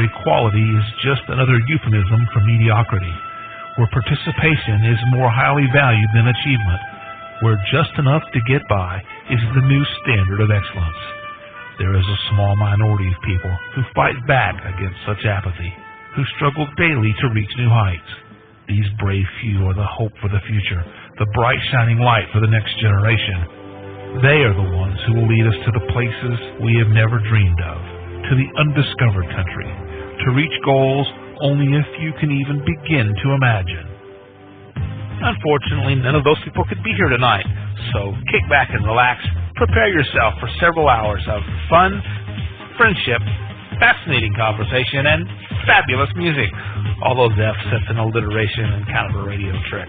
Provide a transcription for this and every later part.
where equality is just another euphemism for mediocrity, where participation is more highly valued than achievement, where just enough to get by is the new standard of excellence. There is a small minority of people who fight back against such apathy, who struggle daily to reach new heights. These brave few are the hope for the future, the bright shining light for the next generation. They are the ones who will lead us to the places we have never dreamed of, to the undiscovered country, to reach goals only a few can even begin to imagine. Unfortunately, none of those people could be here tonight, so kick back and relax. Prepare yourself for several hours of fun, friendship, fascinating conversation, and fabulous music. All those F's, that's an alliteration and kind of a radio trick.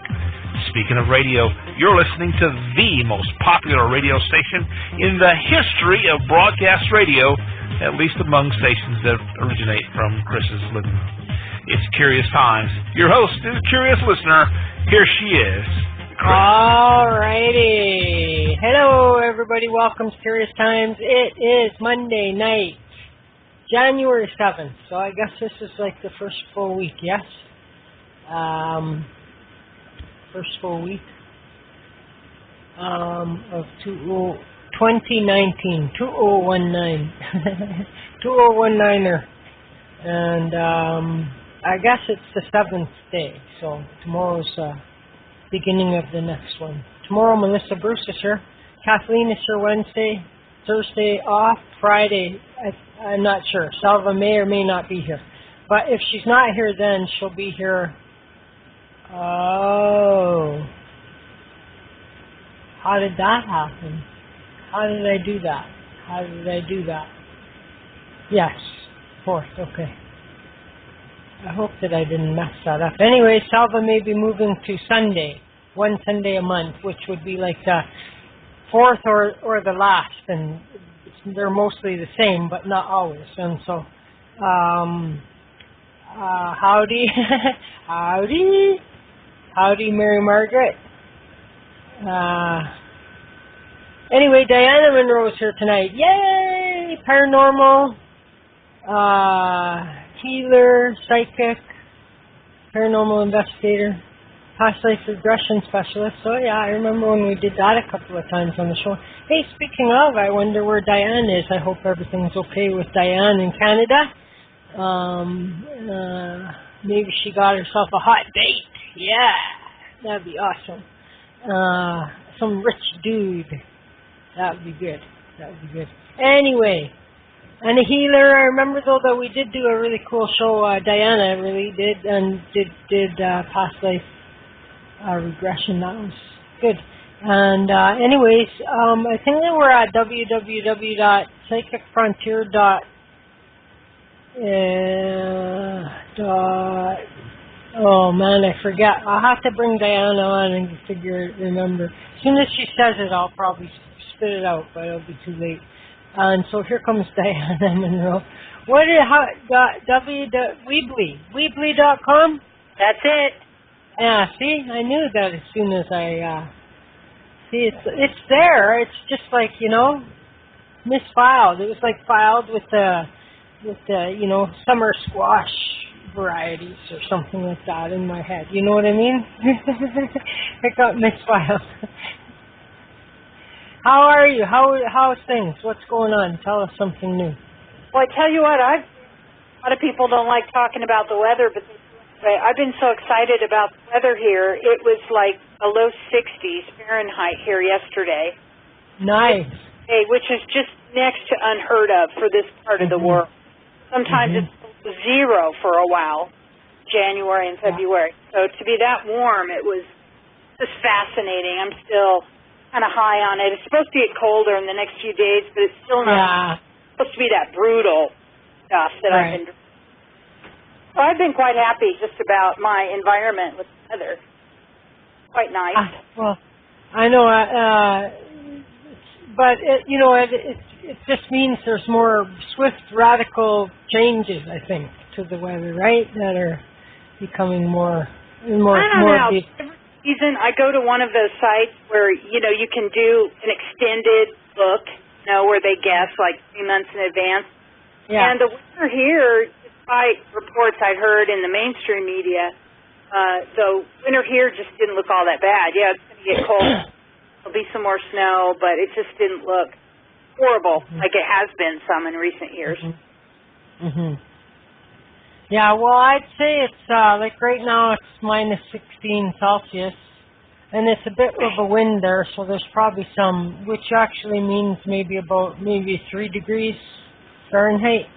Speaking of radio, you're listening to the most popular radio station in the history of broadcast radio, at least among stations that originate from Chris's living room. It's Curious Times. Your host is a curious listener. Here she is, Chris. All righty. Hello, everybody. Welcome to Curious Times. It is Monday night, January 7th. So I guess this is like the first full week, yes? First full week of 2019, 2019, 2019er. And I guess it's the 7th day, so tomorrow's beginning of the next one. Tomorrow, Melissa Bruce is here. Kathleen is here Wednesday. Thursday off. Friday, I'm not sure. Silva may or may not be here. But if she's not here then, she'll be here. Oh. How did that happen? How did I do that? How did I do that? Yes. 4th, okay. I hope that I didn't mess that up. Anyway, Salva may be moving to Sunday, one Sunday a month, which would be like the 4th or the last, and they're mostly the same, but not always. And so, howdy, howdy, Mary Margaret. Anyway, Dianna Monroe is here tonight. Yay! Paranormal. Healer, psychic, paranormal investigator, past life regression specialist. So yeah, I remember when we did that a couple of times on the show. Hey, speaking of, I wonder where Diane is. I hope everything's okay with Diane in Canada. Maybe she got herself a hot date. Yeah, that'd be awesome. Some rich dude. That'd be good. That'd be good. Anyway. And a healer, I remember though that we did do a really cool show, Diana really did, and did past life regression. That was good. And anyways, I think that we're at www.psychicfrontier. Oh man, I forget. I'll have to bring Diana on and remember. As soon as she says it, I'll probably spit it out, but it'll be too late. And so here comes Dianna Monroe. What is Weebly.com? That's it. Yeah, see, I knew that as soon as I see it's there. It's just like, misfiled. It was like filed with the summer squash varieties or something like that in my head. You know what I mean? It got misfiled. How are you? How's things? What's going on? Tell us something new. Well, I tell you what, a lot of people don't like talking about the weather, but I've been so excited about the weather here. It was like a low 60s Fahrenheit here yesterday. Nice. Which is just next to unheard of for this part of the world. Sometimes it's 0 for a while, January and February. So to be that warm, it was just fascinating. I'm still kind of high on it. It's supposed to get colder in the next few days, but it's still not supposed to be that brutal stuff that I've been. So I've been quite happy just about my environment with the weather. Quite nice. Well, I know, but it just means there's more swift, radical changes, I think, to the weather, right? That are becoming more. I don't know. Season, I go to one of those sites where, you can do an extended look, where they guess like 3 months in advance. Yeah. And the weather here despite reports I'd heard in the mainstream media, the winter here just didn't look all that bad. Yeah, it's going to get cold. There'll be some more snow, but it just didn't look horrible like it has been some in recent years. Yeah, well, I'd say it's like right now it's minus 16 Celsius, and it's a bit of a wind there, so there's probably some, which actually means maybe 3 degrees Fahrenheit.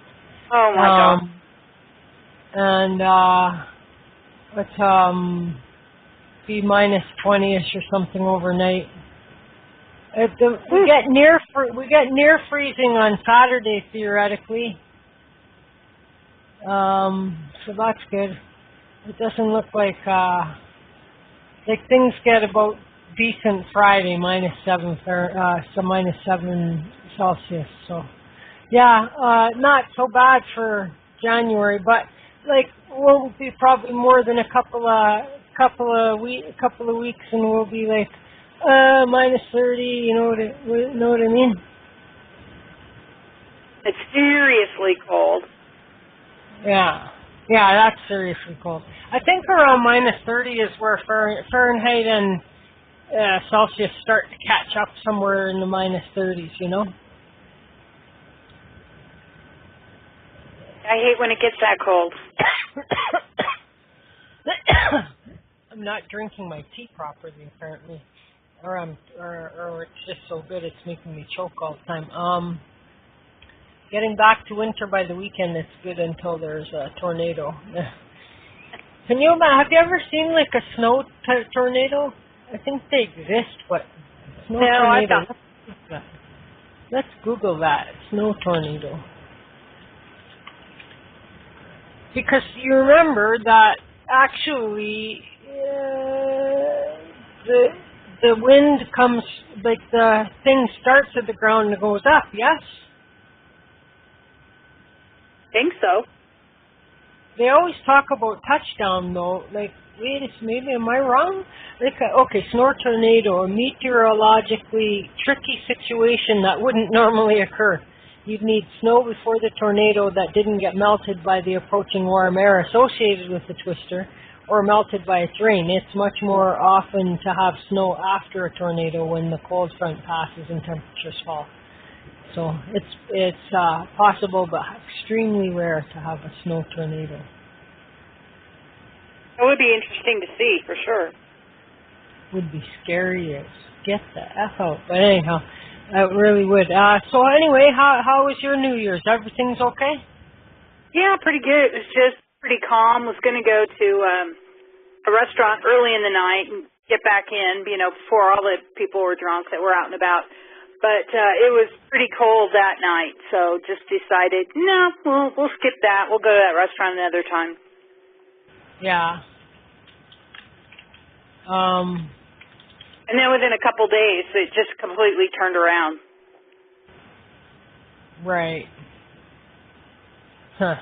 Oh my God. And it's be minus 20ish or something overnight. We get near freezing on Saturday theoretically. So that's good. It doesn't look like things get about decent Friday, minus 7 Celsius. So yeah, not so bad for January, but like won't be probably more than a couple of weeks, and we'll be like minus 30. You know what I mean? It's seriously cold. Yeah, that's seriously cold. I think around minus 30 is where Fahrenheit and Celsius start to catch up, somewhere in the minus 30s, you know? I hate when it gets that cold. I'm not drinking my tea properly, apparently. Or it's just so good it's making me choke all the time. Getting back to winter by the weekend, it's good until there's a tornado. Have you ever seen like a snow tornado? I think they exist, but snow tornado. Let's Google that. Snow tornado. Because you remember that actually the wind comes, like the thing starts at the ground and goes up, yes? I think so. They always talk about touchdown, though. Like, maybe am I wrong? Like, okay, snow tornado, a meteorologically tricky situation that wouldn't normally occur. You'd need snow before the tornado that didn't get melted by the approaching warm air associated with the twister, or melted by its rain. It's much more often to have snow after a tornado when the cold front passes and temperatures fall. So it's possible, but extremely rare to have a snow tornado. It would be interesting to see, for sure. Would be scary as get the F out. But anyhow, it really would. So anyway, how was your New Year's? Everything's okay? Yeah, pretty good. It was just pretty calm. Was going to go to a restaurant early in the night and get back in, before all the people were drunk that were out and about. But it was pretty cold that night, so just decided, no, we'll skip that. We'll go to that restaurant another time. Yeah. And then within a couple days, it just completely turned around. Right. Huh.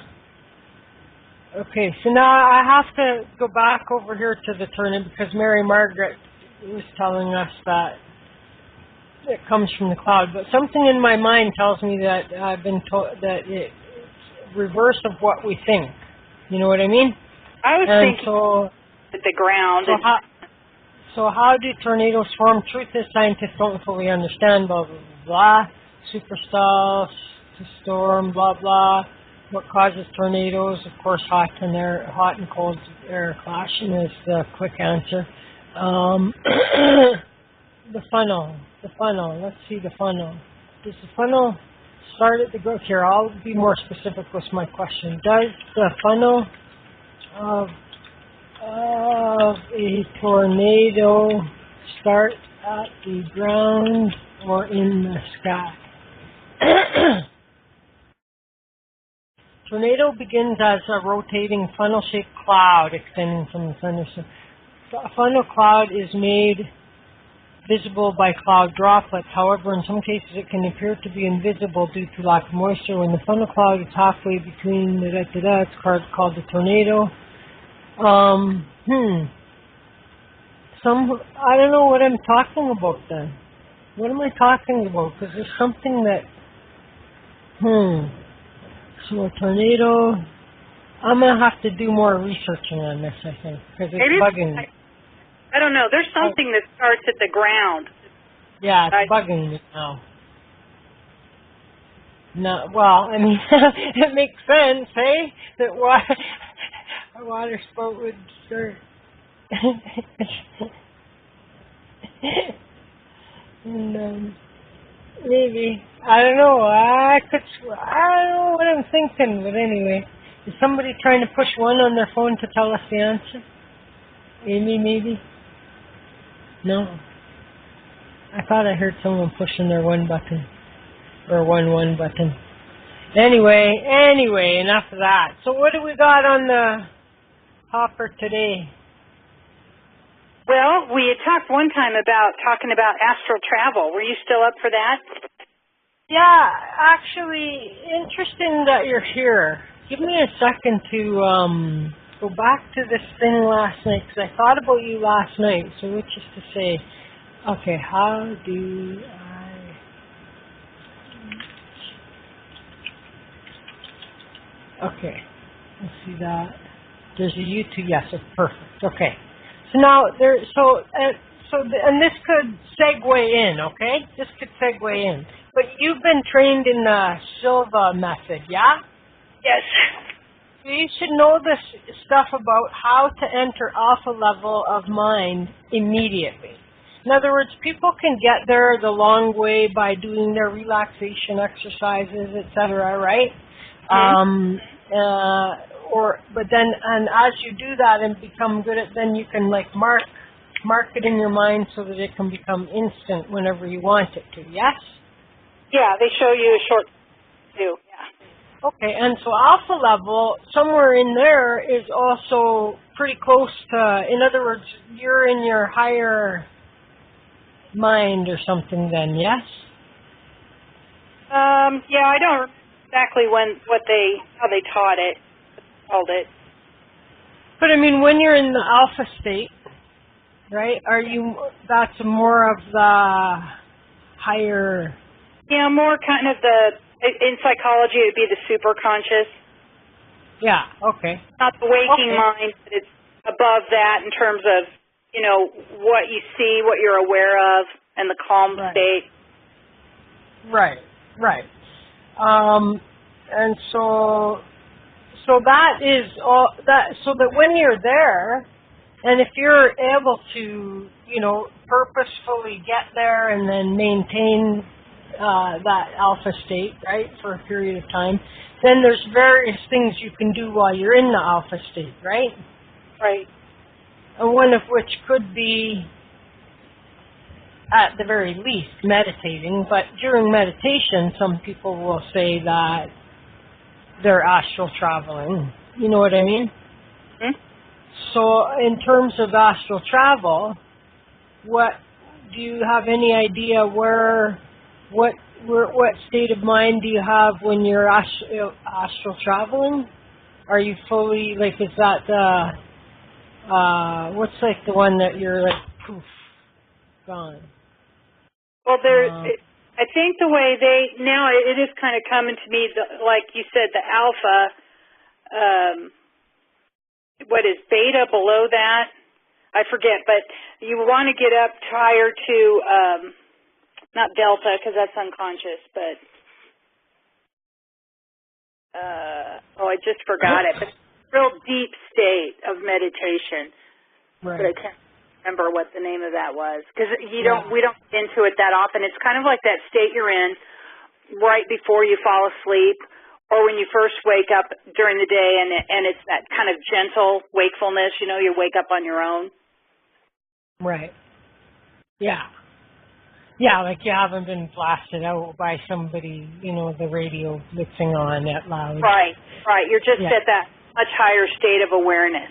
Okay, so now I have to go back over here to the tornado because Mary Margaret was telling us that it comes from the cloud, but something in my mind tells me that I've been told that it's reverse of what we think. You know what I mean? I was thinking at the ground. So how do tornadoes form? Truth is, scientists don't fully understand, blah, blah, blah. Super stuff, to storm, blah, blah. What causes tornadoes? Of course, hot and cold air clashing is the quick answer. The funnel. Let's see the funnel. Does the funnel start at the growth? Here, I'll be more specific with my question. Does the funnel of a tornado start at the ground or in the sky? Tornado begins as a rotating funnel-shaped cloud extending from the center. So a funnel cloud is made visible by cloud droplets. However, in some cases it can appear to be invisible due to lack of moisture. When the funnel cloud is halfway between it's called a tornado. I don't know what I'm talking about then. What am I talking about? Because there's something that, So a tornado I'm going to have to do more researching on this, I think, because it's Maybe bugging me. I don't know. There's something that starts at the ground. Yeah, it's bugging me now. No, well, I mean, it makes sense, hey? That a water spout would start. And, maybe. I don't know. I don't know what I'm thinking, but anyway. Is somebody trying to push one on their phone to tell us the answer? Maybe? No. I thought I heard someone pushing their one button. Or one button. Anyway, enough of that. So what do we got on the hopper today? Well, we had talked one time about talking about astral travel. Were you still up for that? Yeah, actually, interesting that you're here. Give me a second to go back to this thing last night, because I thought about you last night, so which is to say, okay, how do I... Okay, let's see that. There's a YouTube, yes, it's perfect. Okay. So now, and this could segue in, okay? This could segue in. But you've been trained in the Silva Method, yeah? Yes. So you should know this stuff about how to enter alpha level of mind immediately. In other words, people can get there the long way by doing their relaxation exercises, etc., right? Mm-hmm. But then, and as you do that and become good at, then you can like mark it in your mind so that it can become instant whenever you want it to. Yes? Yeah, they show you a short too. Yeah. Okay, and so alpha level, somewhere in there is also pretty close to, in other words, you're in your higher mind or something then, yes? Yeah, I don't remember exactly how they taught it, called it. But I mean, when you're in the alpha state, right, that's more of the higher... Yeah, more kind of in psychology it would be the superconscious. Yeah, okay. Not the waking mind, but it's above that in terms of, what you see, what you're aware of, and the calm state. Right. And so that is all that. So that when you're there, and if you're able to, purposefully get there and then maintain that alpha state, right, for a period of time, then there's various things you can do while you're in the alpha state, right? Right. And one of which could be, at the very least, meditating. But during meditation, some people will say that they're astral traveling. You know what I mean? Mm-hmm. So in terms of astral travel, do you have any idea what state of mind do you have when you're astral traveling? Are you fully, is that what's the one that you're poof, gone? Well, I think the way now it is kind of coming to me, like you said, the alpha, what is beta below that? I forget, but you want to get up higher to, not delta because that's unconscious, but, I just forgot it. But real deep state of meditation. Right. But I can't remember what the name of that was because we don't get into it that often. It's kind of like that state you're in right before you fall asleep or when you first wake up during the day, and it's that kind of gentle wakefulness. You wake up on your own. Right. Yeah. Yeah, like you haven't been blasted out by somebody, the radio blitzing on that loud. Right. You're just at that much higher state of awareness.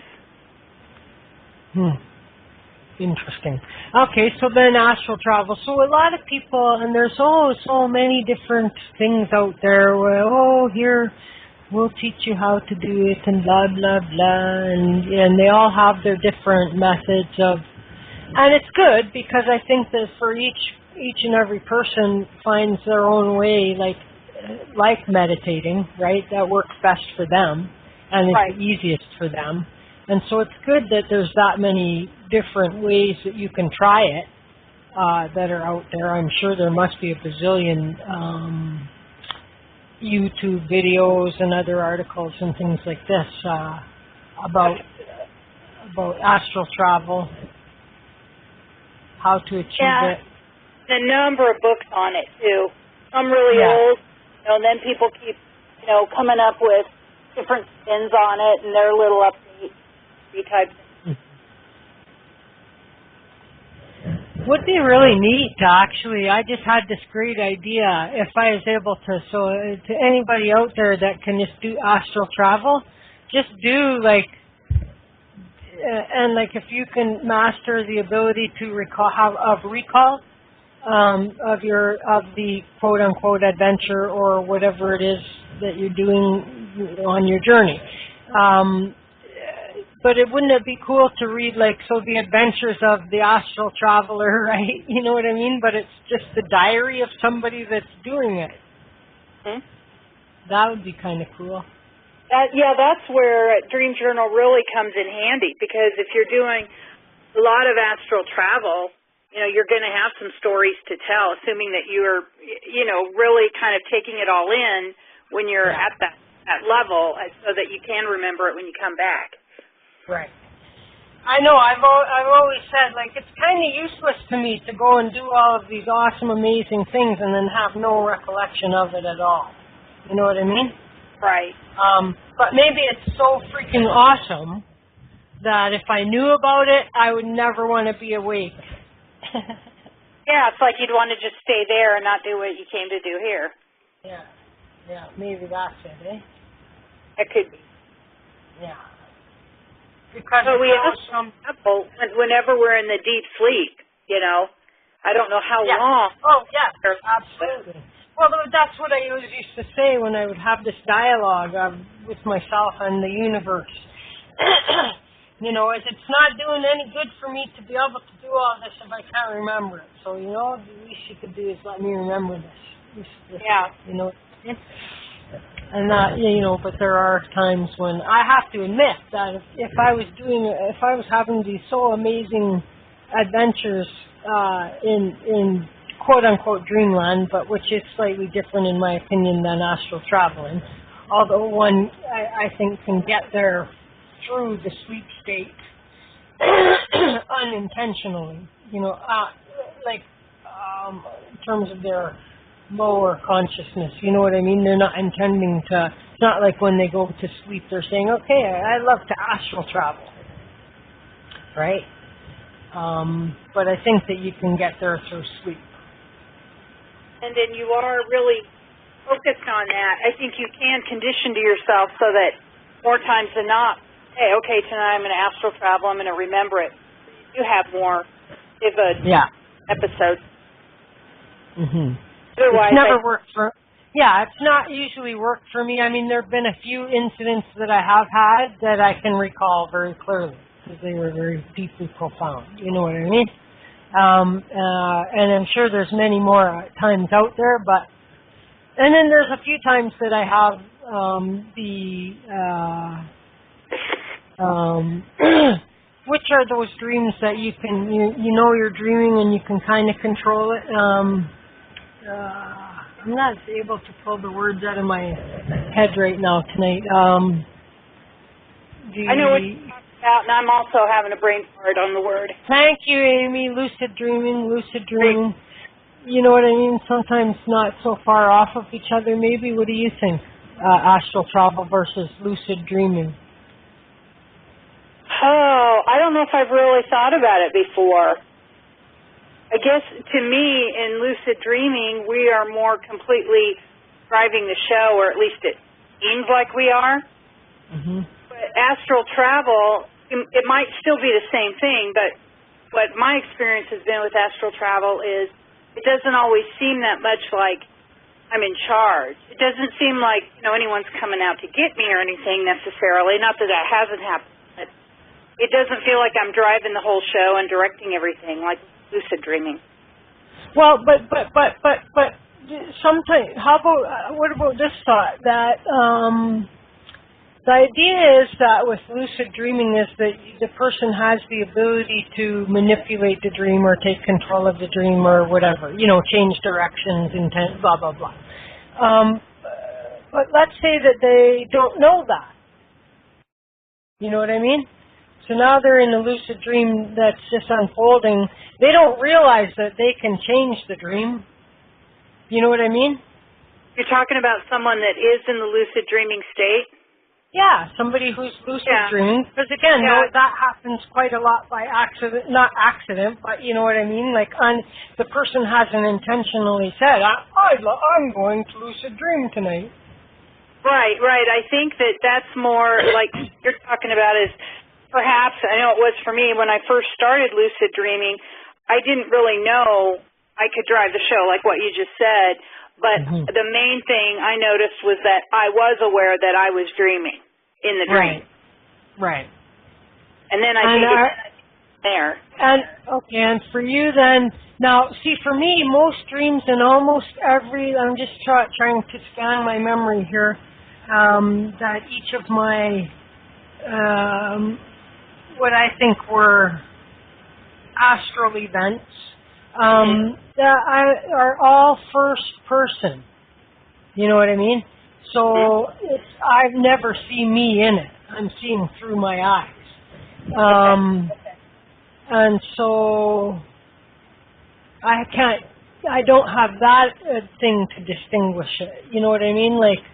Interesting. Okay, so then astral travel. So a lot of people, and there's so many different things out there where, here, we'll teach you how to do it and blah, blah, blah. And they all have their different methods of, and it's good because I think that for each and every person finds their own way, like meditating, right? That works best for them. and it's Right. the easiest for them. And so it's good that there's that many different ways that you can try it that are out there. I'm sure there must be a bazillion YouTube videos and other articles and things like this about astral travel, how to achieve it. A number of books on it too. Some really old, and then people keep, coming up with different spins on it and their little updates, types. Would be really neat to actually, I just had this great idea, if I was able to, so to anybody out there that can just do astral travel, just do and if you can master the ability to recall, of the quote unquote adventure or whatever it is that you're doing on your journey. But wouldn't it be cool to read, the adventures of the astral traveler, right? You know what I mean? But it's just the diary of somebody that's doing it. Hmm? That would be kind of cool. That's where Dream Journal really comes in handy, because if you're doing a lot of astral travel, you're going to have some stories to tell, assuming that you're, really kind of taking it all in when you're at that level, so that you can remember it when you come back. Right. I know. I've always said, it's kind of useless to me to go and do all of these awesome, amazing things and then have no recollection of it at all. You know what I mean? Right. But maybe it's so freaking awesome that if I knew about it, I would never want to be awake. Yeah, it's like you'd want to just stay there and not do what you came to do here. Yeah, maybe that's it, eh? It could be. Yeah. Because we have some people, whenever we're in the deep sleep, I don't know how long. Oh, yeah, absolutely. Well, that's what I always used to say when I would have this dialogue with myself and the universe. It's not doing any good for me to be able to do all this if I can't remember it. So, the least you could do is let me remember this. And but there are times when I have to admit that if I was having these so amazing adventures in quote unquote dreamland, but which is slightly different in my opinion than astral traveling, although one I think can get there through the sleep state unintentionally, in terms of their lower consciousness, you know what I mean? They're not intending to, it's not like when they go to sleep they're saying, okay, I love to astral travel, right? But I think that you can get there through sleep. And then you are really focused on that. I think you can condition to yourself so that more times than not, hey, okay, tonight I'm going to astral travel, I'm going to remember it. You have more vivid episodes. Mm-hmm. Otherwise, it's never worked it's not usually worked for me. I mean, there have been a few incidents that I have had that I can recall very clearly because they were very deeply profound. You know what I mean? And I'm sure there's many more times out there, and then there's a few times that I have which are those dreams that you can, you're dreaming and you can kind of control it. I'm not able to pull the words out of my head right now tonight. I know what you're talking about, and I'm also having a brain fart on the word. Thank you, Amy. Lucid dreaming. You know what I mean? Sometimes not so far off of each other, maybe. What do you think? Astral travel versus lucid dreaming. Oh, I don't know if I've really thought about it before. I guess to me, in lucid dreaming, we are more completely driving the show, or at least it seems like we are. Mm-hmm. But astral travel, it might still be the same thing, but what my experience has been with astral travel is it doesn't always seem that much like I'm in charge. It doesn't seem like anyone's coming out to get me or anything necessarily, not that that hasn't happened, but it doesn't feel like I'm driving the whole show and directing everything like lucid dreaming. Well, but sometimes, what about this thought that The idea is that with lucid dreaming is that the person has the ability to manipulate the dream or take control of the dream or whatever, change directions, intent, blah, blah, blah. But let's say that they don't know that. You know what I mean? So now they're in a lucid dream that's just unfolding. They don't realize that they can change the dream. You know what I mean? You're talking about someone that is in the lucid dreaming state? Yeah, somebody who's lucid dreaming. Because again, that happens quite a lot by accident, not accident, but you know what I mean? Like the person hasn't intentionally said, I'm going to lucid dream tonight. Right. I think that's more like you're talking about is perhaps, I know it was for me when I first started lucid dreaming, I didn't really know I could drive the show like what you just said. But the main thing I noticed was that I was aware that I was dreaming in the dream. Right. And then I think it's there. And for you then, now, see, for me, most dreams and almost every, I'm just trying to scan my memory here, that each of my, what I think were astral events, that are all first person. You know what I mean? So I've never seen me in it. I'm seeing through my eyes. And so I don't have that thing to distinguish it. You know what I mean? Like,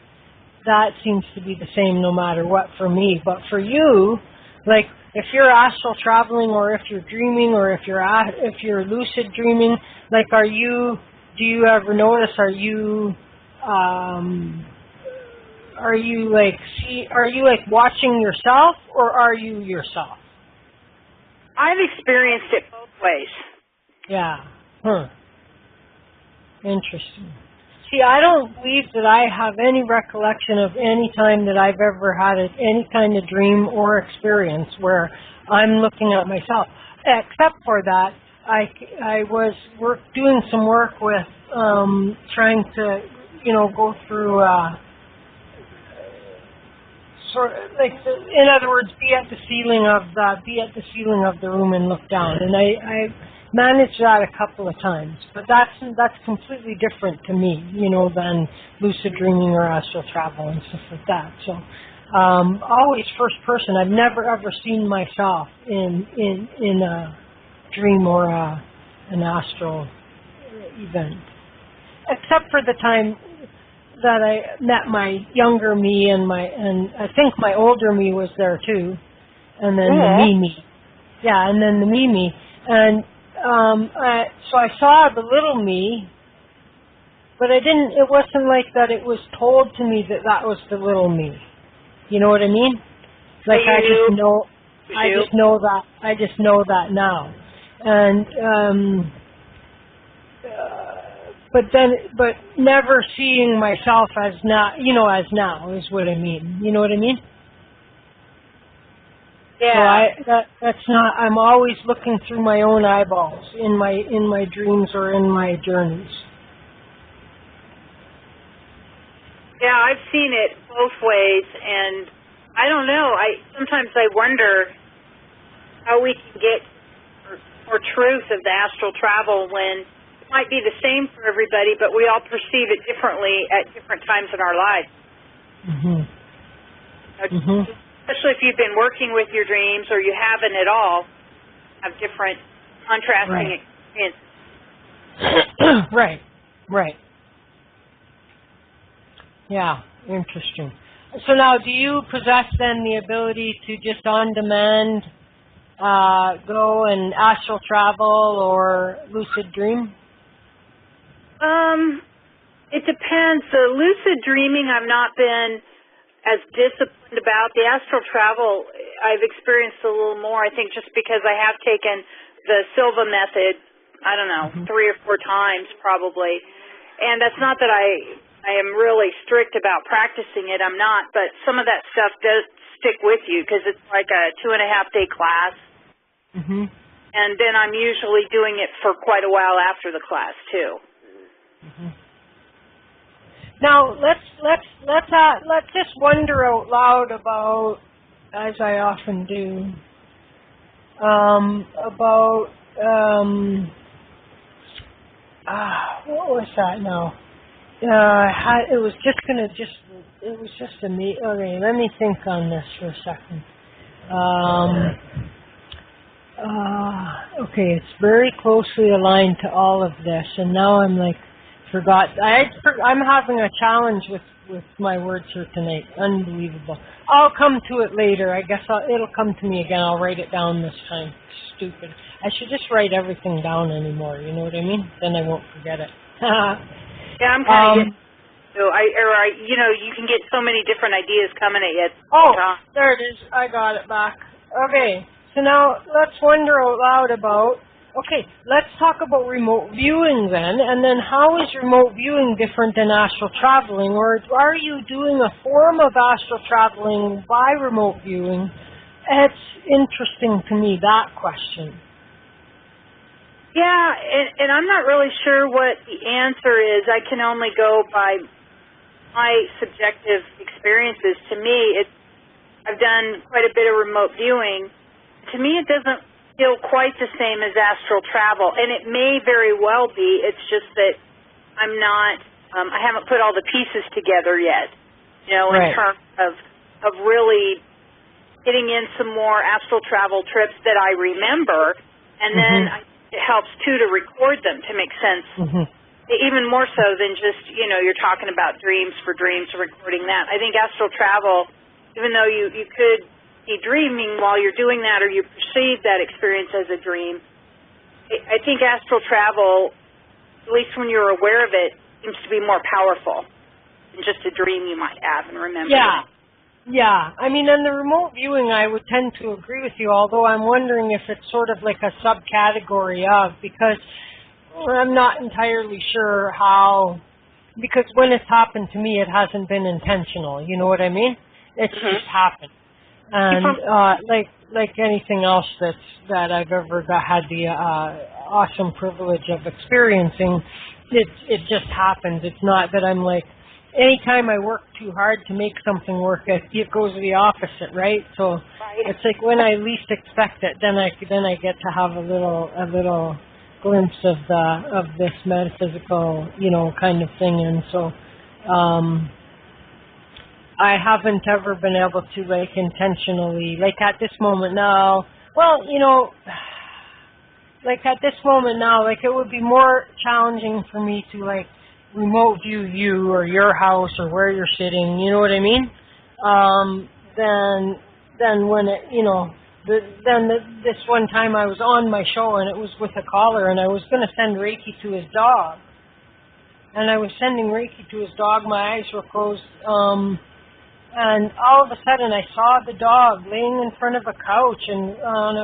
that seems to be the same no matter what for me. But for you, like, if you're astral traveling or if you're dreaming or if you're lucid dreaming, like, do you ever notice, are you like watching yourself or are you yourself? I've experienced it both ways. Yeah. Interesting. See, I don't believe that I have any recollection of any time that I've ever had any kind of dream or experience where I'm looking at myself. Except for that, I was doing some work with trying to, go through sort of like, in other words, be at the ceiling of the room and look down. And I managed that a couple of times, but that's completely different to me, than lucid dreaming or astral travel and stuff like that. So always first person. I've never ever seen myself in a dream or an astral event, except for the time that I met my younger me and I think my older me was there too, and then the me. Yeah, and then the me. And so I saw the little me, but it wasn't like that it was told to me that was the little me. You know what I mean? Like, I just know that now. And, but never seeing myself as now, as now is what I mean. You know what I mean? Yeah. So that's not. I'm always looking through my own eyeballs in my dreams or in my journeys. Yeah, I've seen it both ways, and I don't know. Sometimes I wonder how we can get more truth of the astral travel when it might be the same for everybody, but we all perceive it differently at different times in our lives. Especially if you've been working with your dreams or you haven't at all, have different contrasting experiences. Right. Yeah, interesting. So now, do you possess then the ability to just on demand go and astral travel or lucid dream? It depends. The lucid dreaming I've not been as disciplined about. The astral travel I've experienced a little more, I think, just because I have taken the Silva Method, I don't know, 3 or 4 times probably. And that's not that I am really strict about practicing it. I'm not, but some of that stuff does stick with you because it's like a 2.5-day class. And then I'm usually doing it for quite a while after the class, too. Now let's just wonder out loud about, as I often do, what was that now? It was just a me. Okay, let me think on this for a second. Okay, it's very closely aligned to all of this, and now I'm like, forgot. I'm having a challenge with my words here tonight. Unbelievable. I'll come to it later. I guess it'll come to me again. I'll write it down this time. Stupid. I should just write everything down anymore. You know what I mean? Then I won't forget it. Yeah, I'm kind of you can get so many different ideas coming at you. There it is. I got it back. Okay. So now let's wonder out loud about. Okay, let's talk about remote viewing then, and then how is remote viewing different than astral traveling, or are you doing a form of astral traveling by remote viewing? It's interesting to me, that question. Yeah, and I'm not really sure what the answer is. I can only go by my subjective experiences. To me, I've done quite a bit of remote viewing. To me, it doesn't feel quite the same as astral travel, and it may very well be. It's just that I'm not, I haven't put all the pieces together yet, in terms of really getting in some more astral travel trips that I remember, and then it helps, too, to record them to make sense, even more so than just, you're talking about dreams for dreams, recording that. I think astral travel, even though you could be dreaming while you're doing that, or you perceive that experience as a dream, I think astral travel, at least when you're aware of it, seems to be more powerful than just a dream you might have and remember. Yeah. I mean, in the remote viewing, I would tend to agree with you, although I'm wondering if it's sort of like a subcategory of, because I'm not entirely sure how, because when it's happened to me, it hasn't been intentional, you know what I mean? It's just happened. And like anything else that I've ever had the awesome privilege of experiencing, it just happens. It's not that I'm like, anytime I work too hard to make something work, it goes the opposite, right? So it's like when I least expect it, then I get to have a little glimpse of this metaphysical, kind of thing, and so. I haven't ever been able to, intentionally, at this moment now, at this moment now, it would be more challenging for me to, remote view you or your house or where you're sitting, you know what I mean? Than when it, this one time I was on my show and it was with a caller and I was going to send Reiki to his dog. And I was sending Reiki to his dog, my eyes were closed, and all of a sudden, I saw the dog laying in front of a couch and on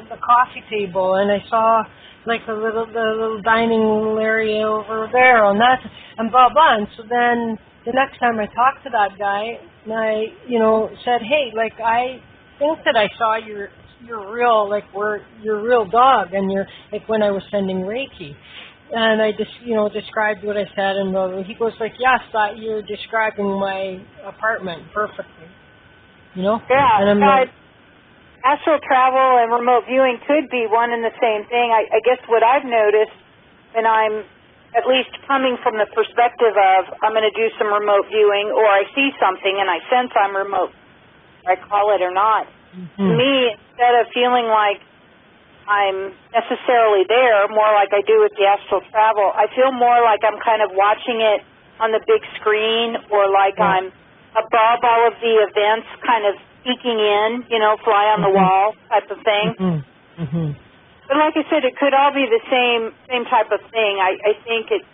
a coffee table, and I saw the little dining area over there on that, and blah blah. And so then the next time I talked to that guy, I said, hey, I think that I saw your real dog, and you're when I was sending Reiki. And I just, described what I said, and he goes yes, you're describing my apartment perfectly, Yeah, and I'm astral travel and remote viewing could be one and the same thing. I guess what I've noticed, and I'm at least coming from the perspective of I'm going to do some remote viewing, or I see something and I sense I'm remote, I call it or not. To me, instead of feeling like I'm necessarily there, more like I do with the astral travel, I feel more like I'm kind of watching it on the big screen, or like I'm above all of the events, kind of peeking in, fly on the wall type of thing. But like I said, it could all be the same type of thing. I think it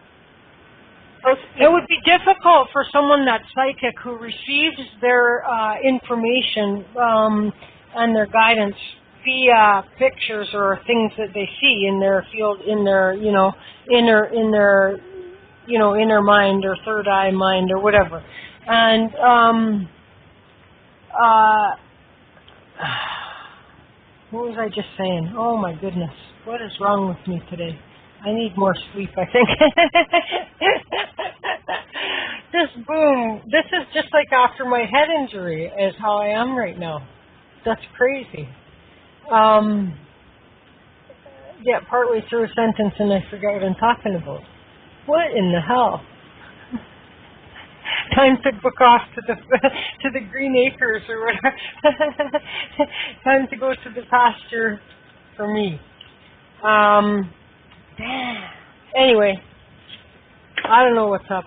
would be difficult for someone that's psychic who receives their information and their guidance via pictures or things that they see in their field, in their inner mind or third eye mind or whatever. And what was I just saying? Oh my goodness, what is wrong with me today? I need more sleep, I think. this boom, this is just like after my head injury is how I am right now. That's crazy. Get partway through a sentence and I forget what I'm talking about. What in the hell? Time to book off to the Green Acres or whatever. Time to go to the pasture for me. Anyway, I don't know what's up.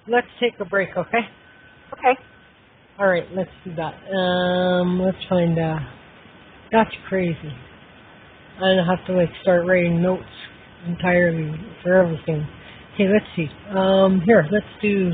Let's take a break, okay? Okay. All right, let's do that. Let's find. That's crazy. I don't have to start writing notes entirely for everything. Okay, let's see. Here, let's do.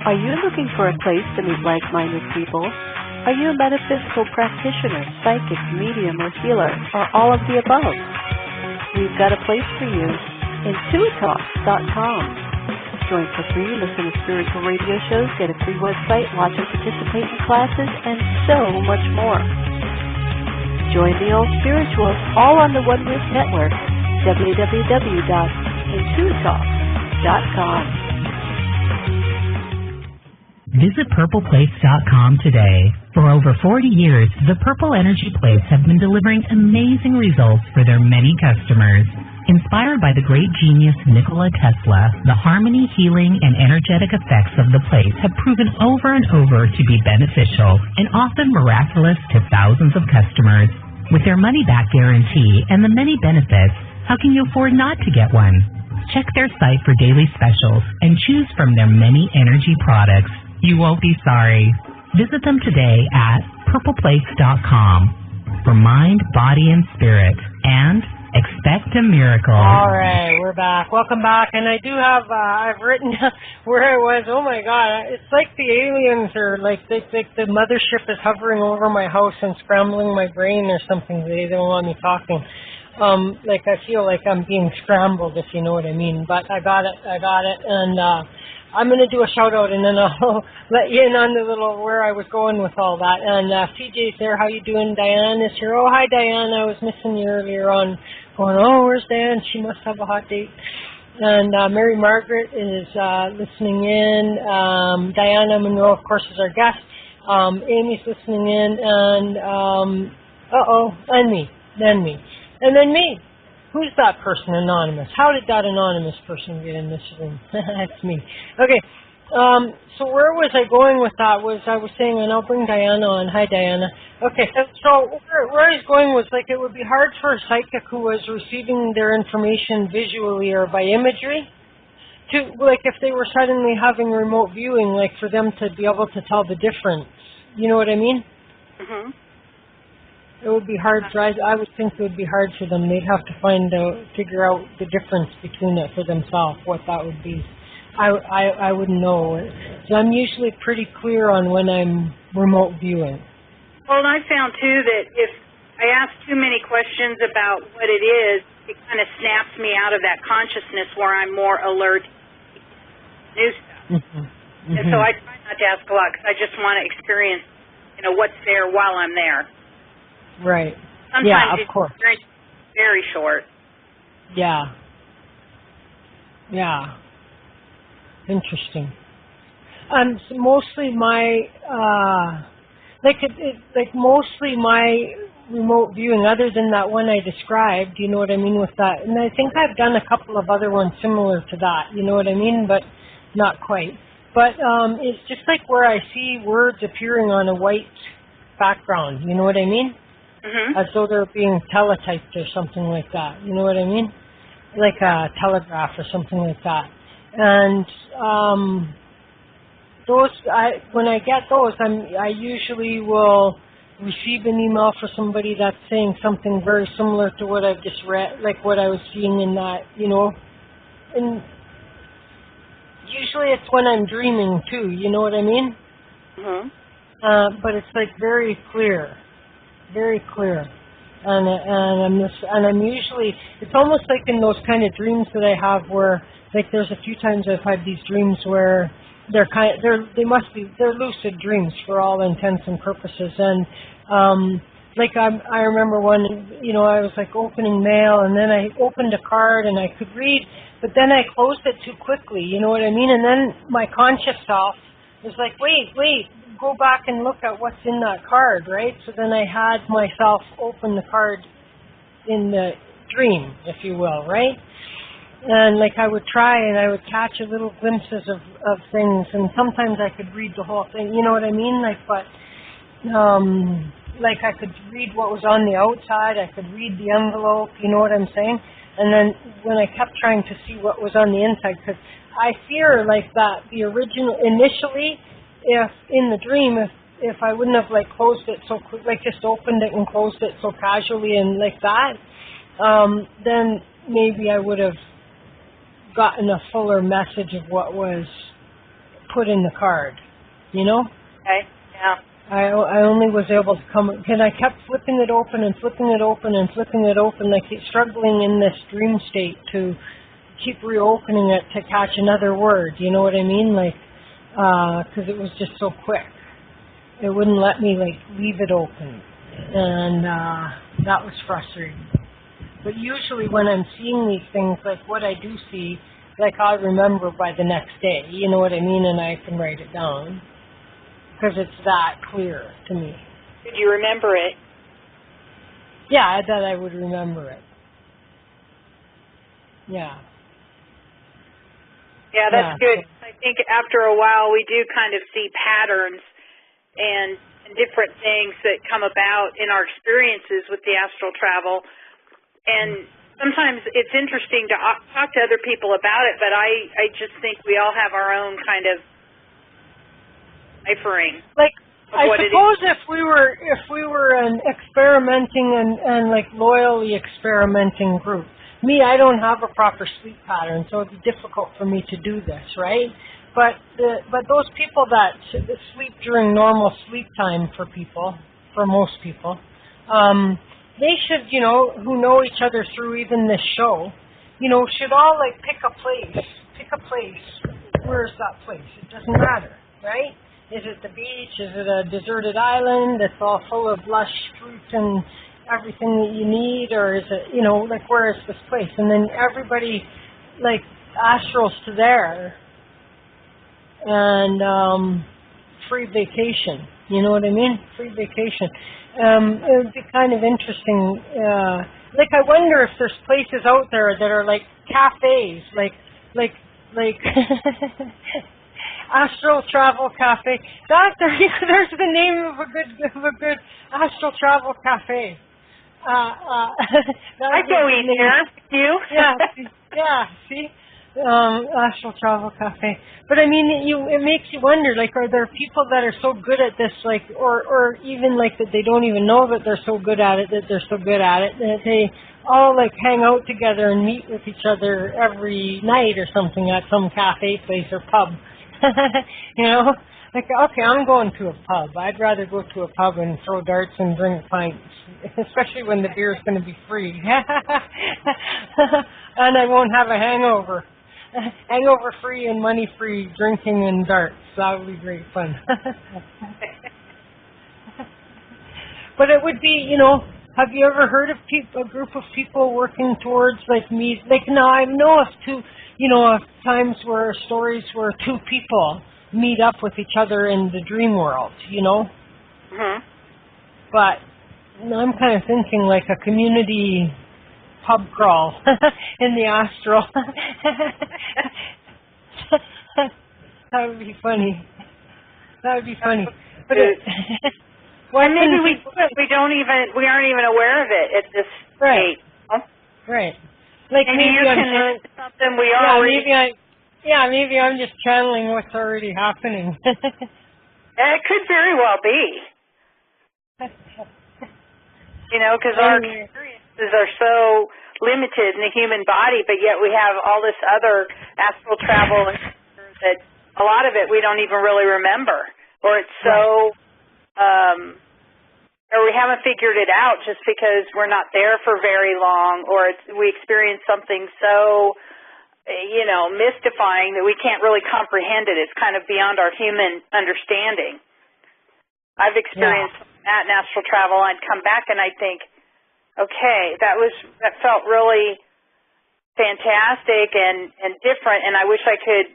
Are you looking for a place to meet like-minded people? Are you a metaphysical practitioner, psychic, medium, or healer, or all of the above? We've got a place for you. IntuiTalks.com. Join for free, listen to spiritual radio shows, get a free website, watch and participate in classes, and so much more. Join the old spirituals all on the One Roof Network, www.IntuiTalks.com. Visit PurplePlates.com today. For over 40 years, the Purple Energy Plates have been delivering amazing results for their many customers. Inspired by the great genius Nikola Tesla, the harmony, healing, and energetic effects of the plates have proven over and over to be beneficial and often miraculous to thousands of customers. With their money-back guarantee and the many benefits, how can you afford not to get one? Check their site for daily specials and choose from their many energy products. You won't be sorry. Visit them today at purpleplates.com for mind, body, and spirit. And expect a miracle. All right, we're back. Welcome back. And I do have, I've written where I was. Oh, my God. It's like the aliens are, like the mothership is hovering over my house and scrambling my brain or something. They don't want me talking. Like I feel like I'm being scrambled, if you know what I mean. But I got it. And I'm going to do a shout-out, and then I'll let you in on the little where I was going with all that. And PJ's there. How you doing? Diane is here. Oh, hi, Diane. I was missing you earlier on. Going, oh, where's Diane? She must have a hot date. And Mary Margaret is listening in. Dianna Monroe, of course, is our guest. Amy's listening in. And, and me. Then me. And then me. Who's that person, anonymous? How did that anonymous person get in this room? That's me. Okay, so where was I going with that? I was saying, and I'll bring Diana on. Hi, Diana. Okay, so where I was going was, like, it would be hard for a psychic who was receiving their information visually or by imagery to, like, if they were suddenly having remote viewing, like, for them to be able to tell the difference. You know what I mean? Mm-hmm. It would be hard for, I would think it would be hard for them. They'd have to figure out the difference between it for themselves, what that would be. I wouldn't know. So I'm usually pretty clear on when I'm remote viewing. Well, and I found, too, that if I ask too many questions about what it is, it kind of snaps me out of that consciousness where I'm more alert to new stuff. Mm-hmm. Mm-hmm. And so I try not to ask a lot because I just want to experience, what's there while I'm there. Right. Sometimes yeah, of course. It's very short. Yeah. Yeah. Interesting. So mostly my mostly my remote viewing, other than that one I described, you know what I mean, with that. And I think I've done a couple of other ones similar to that, you know what I mean, but not quite. But it's just like where I see words appearing on a white background, you know what I mean? Mm-hmm. As though they're being teletyped or something like that. You know what I mean? Like a telegraph or something like that. And when I get those, I usually will receive an email for somebody that's saying something very similar to what I've just read, like what I was seeing in that, And usually it's when I'm dreaming too. You know what I mean? Mm-hmm. But it's like very clear. Very clear, and I'm usually, it's almost like in those kind of dreams that I have where, like, there's a few times I've had these dreams where they're lucid dreams for all intents and purposes, and like I remember one, I was like opening mail, and then I opened a card and I could read, but then I closed it too quickly, you know what I mean, and then my conscious self was like, wait, go back and look at what's in that card, right? So then I had myself open the card in the dream, if you will, right? And like I would try and I would catch a little glimpses of things, and sometimes I could read the whole thing, you know what I mean? Like, but like I could read what was on the outside, I could read the envelope, you know what I'm saying? And then when I kept trying to see what was on the inside, because I fear like that the original, initially, if in the dream, if I wouldn't have like closed it so quick, like just opened it and closed it so casually and like that, then maybe I would have gotten a fuller message of what was put in the card, you know? Okay, yeah. I only was able to come, and I kept flipping it open and flipping it open and flipping it open, like struggling in this dream state to keep reopening it to catch another word, you know what I mean? Like, because it was just so quick. It wouldn't let me, like, leave it open, and that was frustrating. But usually when I'm seeing these things, like what I do see, like I remember by the next day, you know what I mean, and I can write it down. Because it's that clear to me. Did you remember it? Yeah, that I would remember it. Yeah. Yeah, that's good. I think after a while we do kind of see patterns and different things that come about in our experiences with the astral travel. And sometimes it's interesting to talk to other people about it, but I just think we all have our own kind of ciphering. Like, I suppose if we were an experimenting and like loyally experimenting group. Me, I don't have a proper sleep pattern, so it'd be difficult for me to do this, right? But those people that sleep during normal sleep time for most people, they should, you know, who know each other through even this show, you know, should all like pick a place. Where's that place? It doesn't matter, right? Is it the beach? Is it a deserted island that's all full of lush fruit and everything that you need? Or is it, you know, like, where is this place? And then everybody, like, astrals to there and free vacation. You know what I mean? Free vacation. It would be kind of interesting. Like, I wonder if there's places out there that are like cafes, like Astral Travel Cafe. There's the name of a good Astral Travel Cafe. I'd go eat there. You? Yeah. See, Astral Travel Cafe. But I mean, it makes you wonder. Like, are there people that are so good at this, like, or even like that they don't even know that they're so good at it, that they all like hang out together and meet with each other every night or something at some cafe place or pub. You know, like, okay, I'm going to a pub. I'd rather go to a pub and throw darts and drink pints, especially when the beer's going to be free. And I won't have a hangover. Hangover free and money free drinking and darts. That would be great fun. But it would be, you know, have you ever heard of a group of people working towards like me? Like, now I know of two. You know, of times where stories where two people meet up with each other in the dream world, you know? Mm-hmm. But I'm kind of thinking like a community pub crawl in the astral. That would be funny. But well, maybe we aren't even aware of it at this stage. Huh? Right. Like, maybe you can something we already... Maybe I'm just channeling what's already happening. It could very well be. You know, because our experiences are so limited in the human body, but yet we have all this other astral travel that a lot of it we don't even really remember, or it's so... or we haven't figured it out just because we're not there for very long, or we experience something so, you know, mystifying that we can't really comprehend it. It's kind of beyond our human understanding. I've experienced that in astral travel. I'd come back and I'd think, okay, that felt really fantastic and different, and I wish I could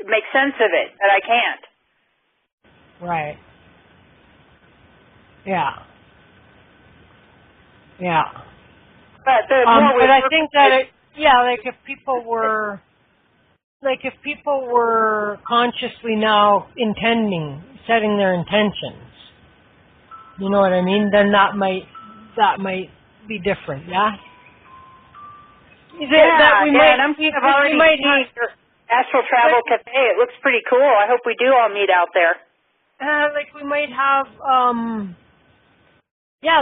make sense of it, but I can't. Right. Yeah. Yeah. But I think that like if people were consciously now setting their intentions, you know what I mean? Then that might be different. Yeah. I'm already seeing your Astral Travel Cafe. It looks pretty cool. I hope we do all meet out there. Like we might have.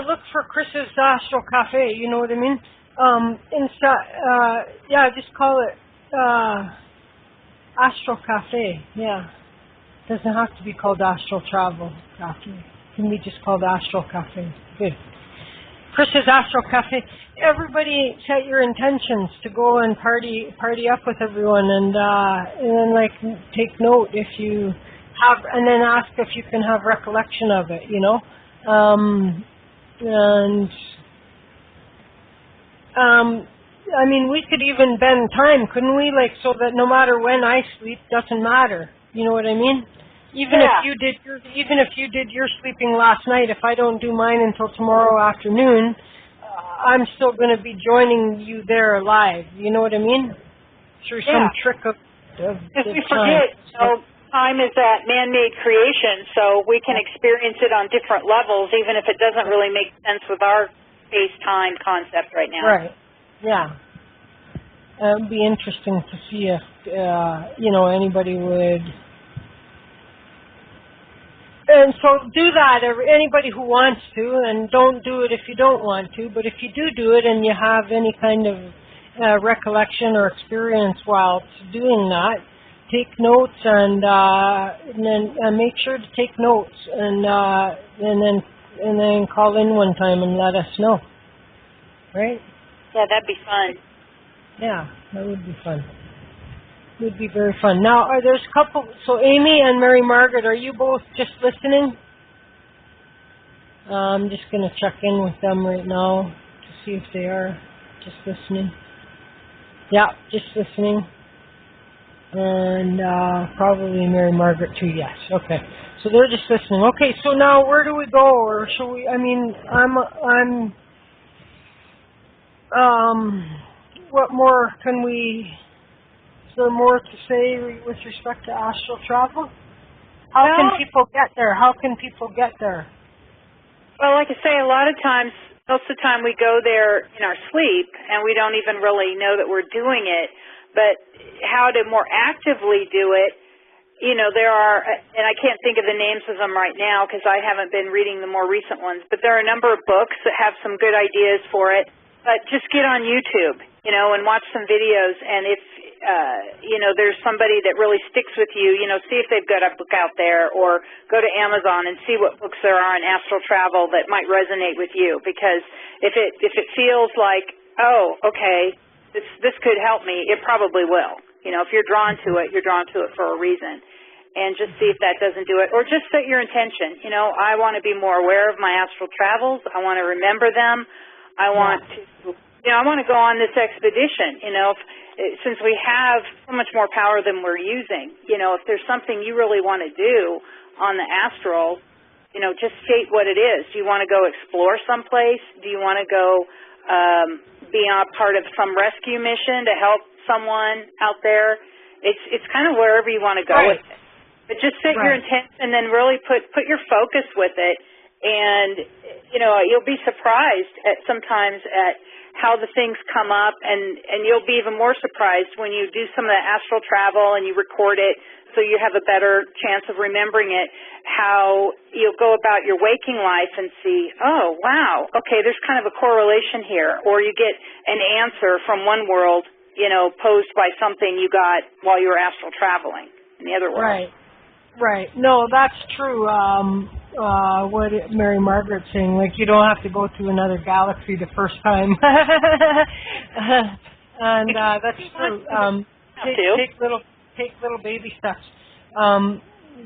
Look for Chris's Astral Cafe, you know what I mean? Just call it Astral Cafe, yeah. Doesn't have to be called Astral Travel Cafe. It can be just called Astral Cafe. Good. Chris's Astral Cafe. Everybody set your intentions to go and party up with everyone, and then like take note if you have, and then ask if you can have recollection of it. You know, I mean, we could even bend time, couldn't we? Like, so that no matter when I sleep, doesn't matter. You know what I mean? Even if you did your sleeping last night, if I don't do mine until tomorrow afternoon, I'm still going to be joining you there live. You know what I mean? Through some trick of because we forget, time is that man-made creation, so we can experience it on different levels, even if it doesn't really make sense with our space-time concept right now. Right. Yeah. It would be interesting to see if anybody would. And so do that, anybody who wants to, and don't do it if you don't want to, but if you do it and you have any kind of recollection or experience while doing that, take notes and then make sure to take notes and then call in one time and let us know. Right? Yeah, that'd be fun. Yeah, that would be fun. It would be very fun. Now, there's a couple, so Amy and Mary Margaret, are you both just listening? I'm just going to check in with them right now to see if they are just listening. Yeah, just listening. And probably Mary Margaret too, yes. Okay, so they're just listening. Okay, so now where do we go? Or shall we, what more can we... Is there more to say with respect to astral travel? How can people get there? Well, like I say, a lot of times, most of the time we go there in our sleep, and we don't even really know that we're doing it. But how to more actively do it, there are, and I can't think of the names of them right now because I haven't been reading the more recent ones, but there are a number of books that have some good ideas for it. But just get on YouTube, and watch some videos, and if there's somebody that really sticks with you, see if they've got a book out there, or go to Amazon and see what books there are on astral travel that might resonate with you. Because if it feels like, oh, okay, this could help me, it probably will. If you're drawn to it, you're drawn to it for a reason. And just see if that doesn't do it. Or just set your intention. I want to be more aware of my astral travels. I want to remember them. I want to, I want to go on this expedition. Since we have so much more power than we're using, if there's something you really want to do on the astral, just state what it is. Do you want to go explore someplace? Do you want to go be a part of some rescue mission to help someone out there? It's kind of wherever you want to go with it. But just set your intent and then really put your focus with it. And, you'll be surprised sometimes at how the things come up, and you'll be even more surprised when you do some of the astral travel and you record it so you have a better chance of remembering it, how you'll go about your waking life and see, oh, wow, okay, there's kind of a correlation here. Or you get an answer from one world, posed by something you got while you were astral traveling in the other world. Right. No, that's true. What Mary Margaret's saying, like you don't have to go to another galaxy the first time. And that's true. Take little baby steps.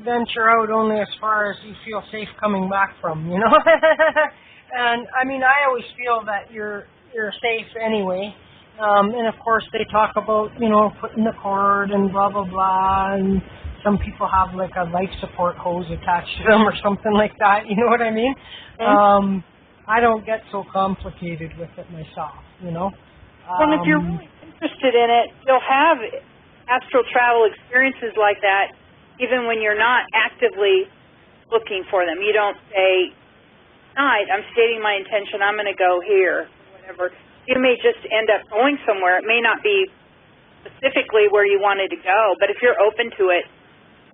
Venture out only as far as you feel safe coming back from, And I always feel that you're safe anyway. And of course they talk about, putting the cord and blah blah blah, and some people have like a life support hose attached to them or something like that. You know what I mean? Mm-hmm. I don't get so complicated with it myself, Well, if you're really interested in it, you'll have astral travel experiences like that even when you're not actively looking for them. You don't say, tonight I'm stating my intention, I'm going to go here, whatever. You may just end up going somewhere. It may not be specifically where you wanted to go, but if you're open to it,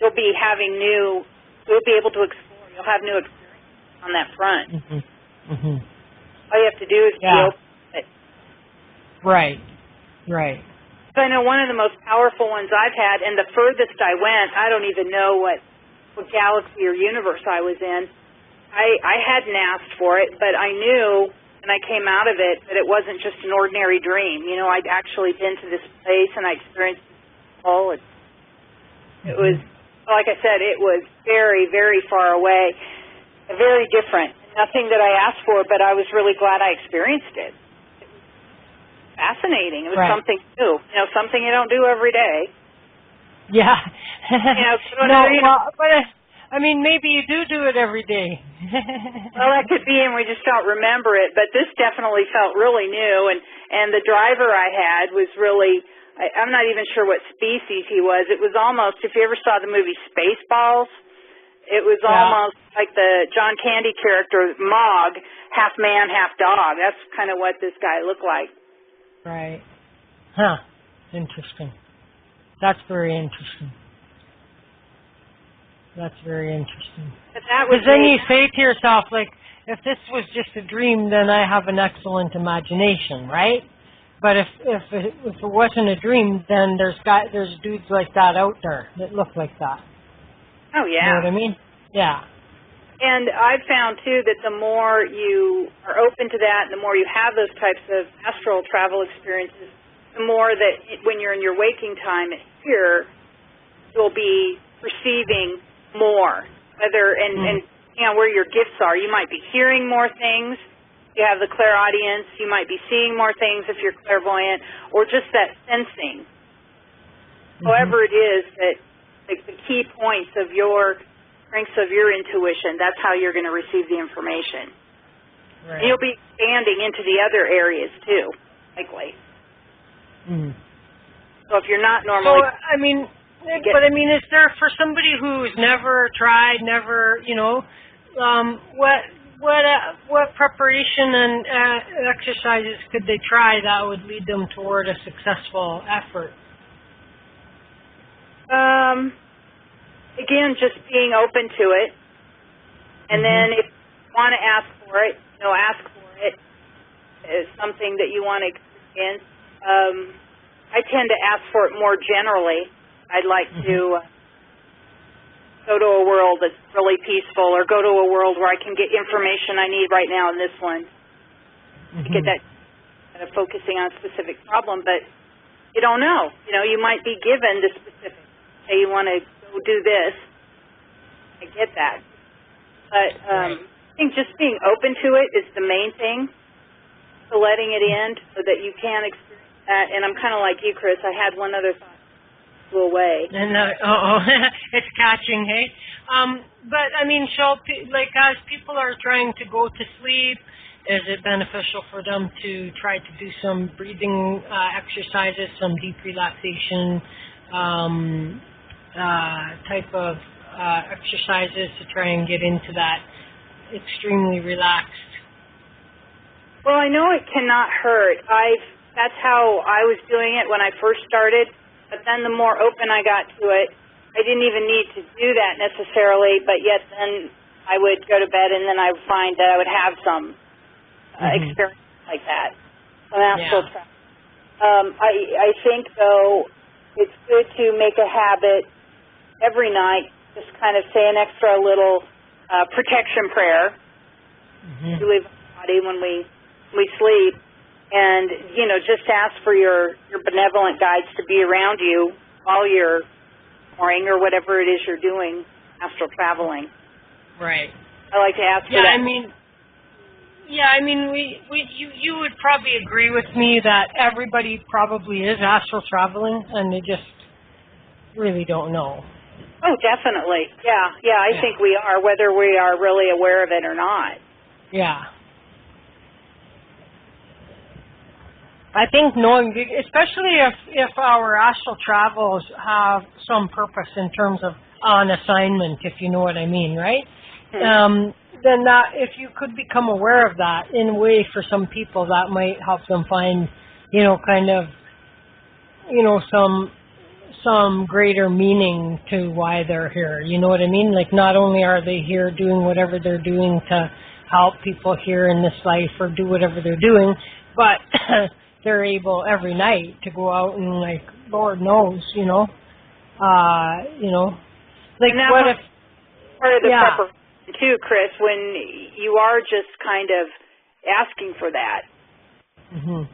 you'll be able to explore. You'll have new experiences on that front. Mm-hmm. Mm-hmm. All you have to do is be open to it. Right. So I know one of the most powerful ones I've had, and the furthest I went, I don't even know what what galaxy or universe I was in. I hadn't asked for it, but I knew when I came out of it that it wasn't just an ordinary dream. You know, I'd actually been to this place and I experienced it. It was, like I said, it was very, very far away, very different. Nothing that I asked for, but I was really glad I experienced it. It was fascinating. It was something new. You know, something you don't do every day. Yeah. But I mean, maybe you do it every day. Well, that could be, and we just don't remember it. But this definitely felt really new, and the driver I had was really, I'm not even sure what species he was. It was almost, if you ever saw the movie Spaceballs, it was almost like the John Candy character, Mog, half man, half dog. That's kind of what this guy looked like. Right. Huh. Interesting. That's very interesting. That's very interesting. Because then you say to yourself, like, if this was just a dream, then I have an excellent imagination, right? But if it wasn't a dream, then there's dudes like that out there that look like that. Oh, yeah. You know what I mean? Yeah. And I've found, too, that the more you are open to that, the more you have those types of astral travel experiences, the more that when you're in your waking time here, you'll be perceiving more, whether and you know where your gifts are. You might be hearing more things. You have the clairaudience. You might be seeing more things if you're clairvoyant, or just that sensing. However it is that the key points of your strengths of your intuition, that's how you're going to receive the information. Right. And you'll be expanding into the other areas too, likely. So if you're not normally... So, I mean, is there, for somebody who's never tried, you know, what preparation and exercises could they try that would lead them toward a successful effort? Again, just being open to it. And then if you want to ask for it, you know, ask for it as something that you want to experience. I tend to ask for it more generally. I'd like to go to a world that's really peaceful, or go to a world where I can get information I need right now in this one. To get that kind of focusing on a specific problem, but you don't know. You know, you might be given the specific. Say you want to go do this. I get that. But I think just being open to it is the main thing. So letting it in so that you can experience that. And I'm kind of like you, Chris. I had one other thought. Away. And it's catching, hey? But, I mean, so, like, as people are trying to go to sleep, is it beneficial for them to try to do some breathing exercises, some deep relaxation type of exercises to try and get into that extremely relaxed? Well, I know it cannot hurt. That's how I was doing it when I first started. But then the more open I got to it, I didn't even need to do that necessarily, but yet then I would go to bed and then I would find that I would have some experience like that. I think, though, it's good to make a habit every night, just kind of say an extra little protection prayer to leave the body when we sleep. And, you know, just ask for your benevolent guides to be around you while you're touring or whatever it is you're doing, astral traveling. Right. I like to ask for that. You would probably agree with me that everybody probably is astral traveling, and they just really don't know. Oh, definitely. Yeah, I think we are, whether we are really aware of it or not. Yeah. I think knowing, especially if our astral travels have some purpose in terms of on assignment, if you know what I mean, right? Then that, if you could become aware of that in a way, for some people that might help them find, you know, kind of, you know, some greater meaning to why they're here. You know what I mean? Like, not only are they here doing whatever they're doing to help people here in this life or do whatever they're doing, but they're able every night to go out and, like, Lord knows, like, what if, part of the preparation too, Chris, when you are just kind of asking for that. Mm-hmm.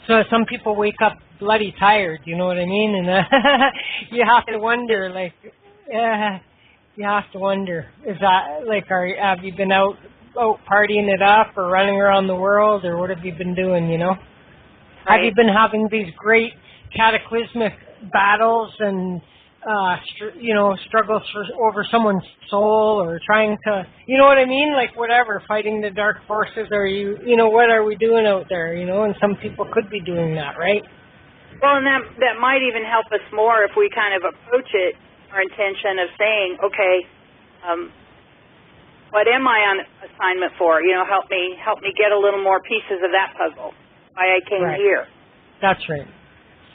So some people wake up bloody tired, you know what I mean? And you have to wonder, like, you have to wonder, is that, like, have you been out partying it up or running around the world, or what have you been doing, you know? Right. Have you been having these great cataclysmic battles and, struggles over someone's soul, or trying to, you know what I mean? Like, whatever, fighting the dark forces, or what are we doing out there, you know? And some people could be doing that, right? Well, and that might even help us more if we kind of approach it, our intention of saying, okay, what am I on assignment for? You know, help me get a little more pieces of that puzzle. Why I came here. That's right.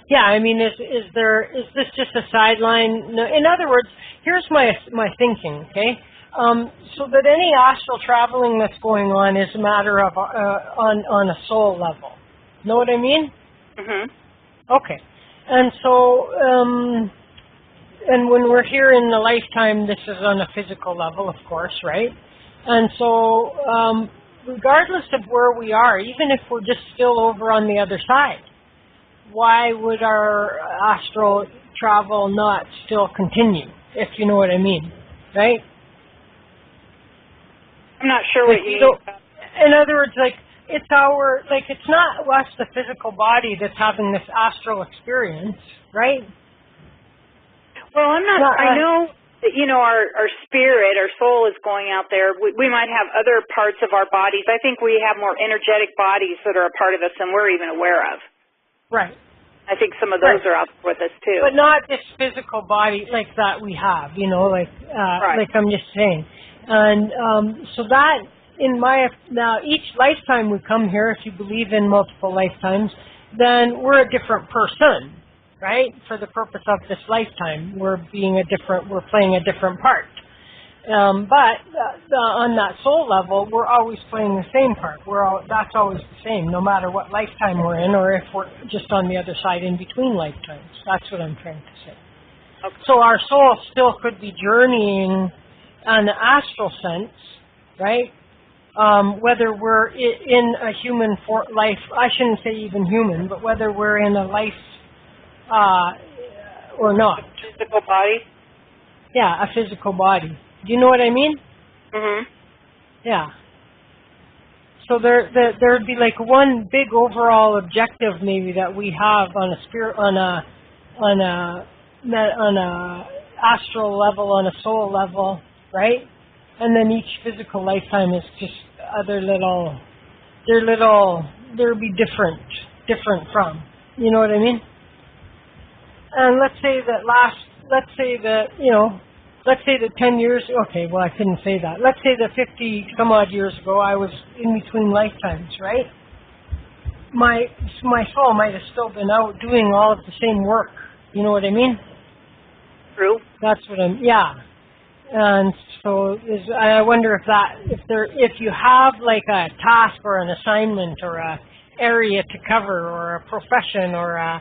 Yeah, I mean, is this just a sideline? No, in other words, here's my thinking, okay? So that any astral traveling that's going on is a matter of on a soul level. Know what I mean? Mhm. Okay. And so, and when we're here in the lifetime, this is on a physical level, of course, right? And so, regardless of where we are, even if we're just still over on the other side, why would our astral travel not still continue, if you know what I mean, right? I'm not sure what you mean. In other words, like, it's not us, the physical body, that's having this astral experience, right? Well, I know that, our spirit, our soul is going out there. We might have other parts of our bodies. I think we have more energetic bodies that are a part of us than we're even aware of. Right. I think some of those are out with us too. But not this physical body like that we have, right. Like I'm just saying. And so that, now each lifetime we come here, if you believe in multiple lifetimes, then we're a different person, right? For the purpose of this lifetime, we're playing a different part. But on that soul level, we're always playing the same part. That's always the same, no matter what lifetime we're in, or if we're just on the other side in between lifetimes. That's what I'm trying to say. Okay. So our soul still could be journeying on the astral sense, right? Whether we're in a human life, I shouldn't say even human, but whether we're in a life or not. Physical body? Yeah, a physical body. Do you know what I mean? Mhm. Yeah. So there'd be like one big overall objective maybe that we have on a astral level, on a soul level, right? And then each physical lifetime is just they'd be different from. You know what I mean? And let's say that 10 years, okay, well, I couldn't say that. Let's say that 50 some odd years ago, I was in between lifetimes, right? My soul might have still been out doing all of the same work. You know what I mean? True. That's what yeah. And so I wonder if you have like a task or an assignment or a area to cover or a profession or a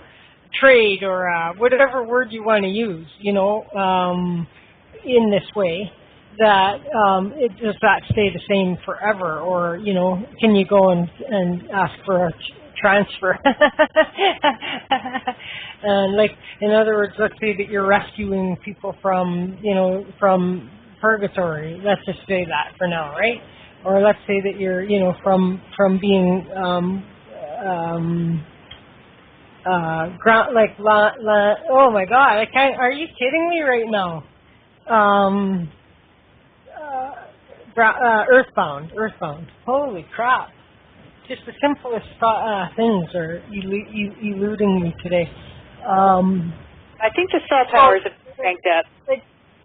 trade or whatever word you want to use, in this way, that does that stay the same forever, or can you go and ask for a transfer? And like, in other words, let's say that you're rescuing people from purgatory. Let's just say that for now, right? Or let's say that you're from being oh my God, I can't. Are you kidding me right now? Earthbound. Holy crap! Just the simplest things are eluding me today. I think the cell towers have cranked up.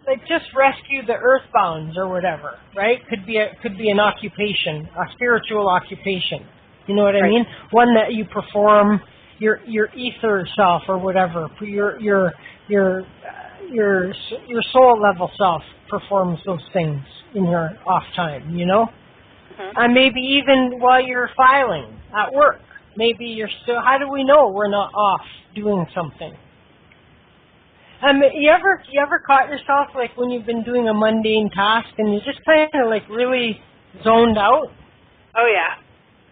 Like just rescue the earthbounds or whatever, right? Could be an occupation, a spiritual occupation. You know what I mean? One that you perform. Your ether self or whatever, your soul level self performs those things in your off time, Mm-hmm. And maybe even while you're filing at work, maybe you're still. How do we know we're not off doing something? You ever caught yourself like when you've been doing a mundane task and you just kind of like really zoned out? Oh, yeah.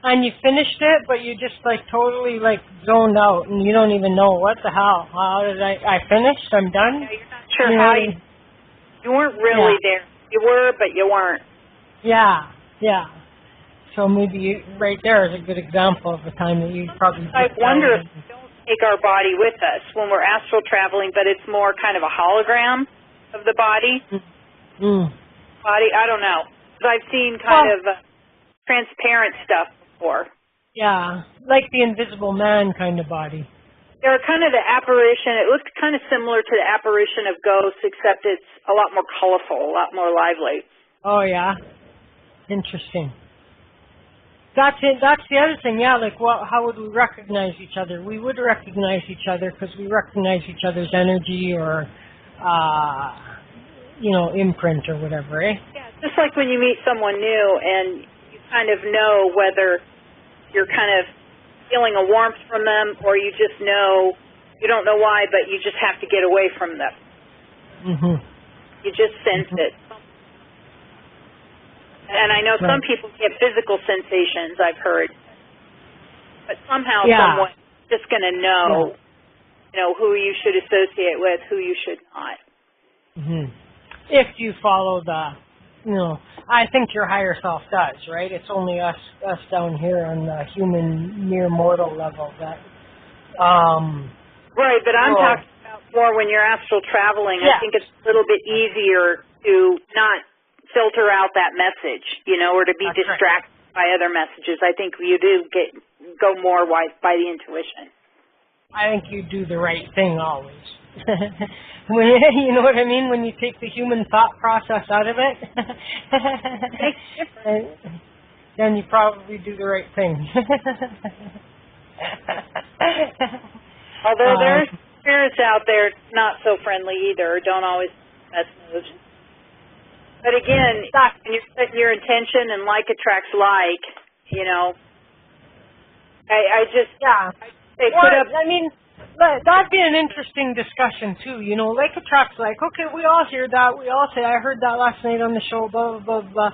And you finished it, but you just like totally like zoned out and you don't even know what the hell. How did I finished? I'm done? Yeah, you're not sure how you weren't really there. You were, but you weren't. Yeah, yeah. So maybe right there is a good example of a time that you probably... I wonder if we don't take our body with us when we're astral traveling, but it's more kind of a hologram of the body. Body, I don't know. But I've seen kind of transparent stuff before. Yeah, like the Invisible Man kind of body. They're kind of the apparition. It looks kind of similar to the apparition of ghosts, except it's a lot more colorful, a lot more lively. Oh, yeah? Interesting. That's it. That's the other thing, yeah, like how would we recognize each other? We would recognize each other because we recognize each other's energy or, imprint or whatever, eh? Yeah, just like when you meet someone new and you kind of know whether you're kind of feeling a warmth from them or you just know, you don't know why, but you just have to get away from them. Mm-hmm. You just sense it. And I know some people get physical sensations, I've heard. But somehow, someone's just going to know, who you should associate with, who you should not. Mm-hmm. If you follow I think your higher self does, right? It's only us down here on the human, mere mortal level that... Right, but I'm talking about more when you're astral traveling. I think it's a little bit easier to not filter out that message, or to be distracted by other messages. I think you do go more by the intuition. I think you do the right thing always. You know what I mean? When you take the human thought process out of it, then you probably do the right thing. Although there's spirits out there not so friendly either, don't always mess moves. But again, when you're setting your intention and like attracts like, that'd be an interesting discussion too. Like attracts like. Okay, we all hear that. We all say, I heard that last night on the show, blah, blah, blah, blah.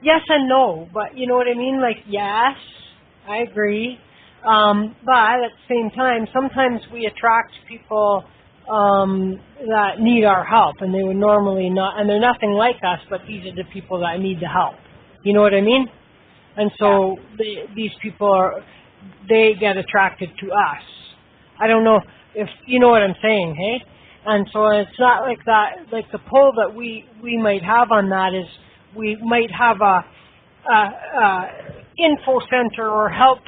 Yes and no, but you know what I mean? Like, yes, I agree. But at the same time, sometimes we attract people that need our help, and they would normally not, and they're nothing like us, but these are the people that need the help. You know what I mean? And so these people they get attracted to us. I don't know if you know what I'm saying, hey? And so it's not like that, like the pull that we might have on that is we might have a info center or help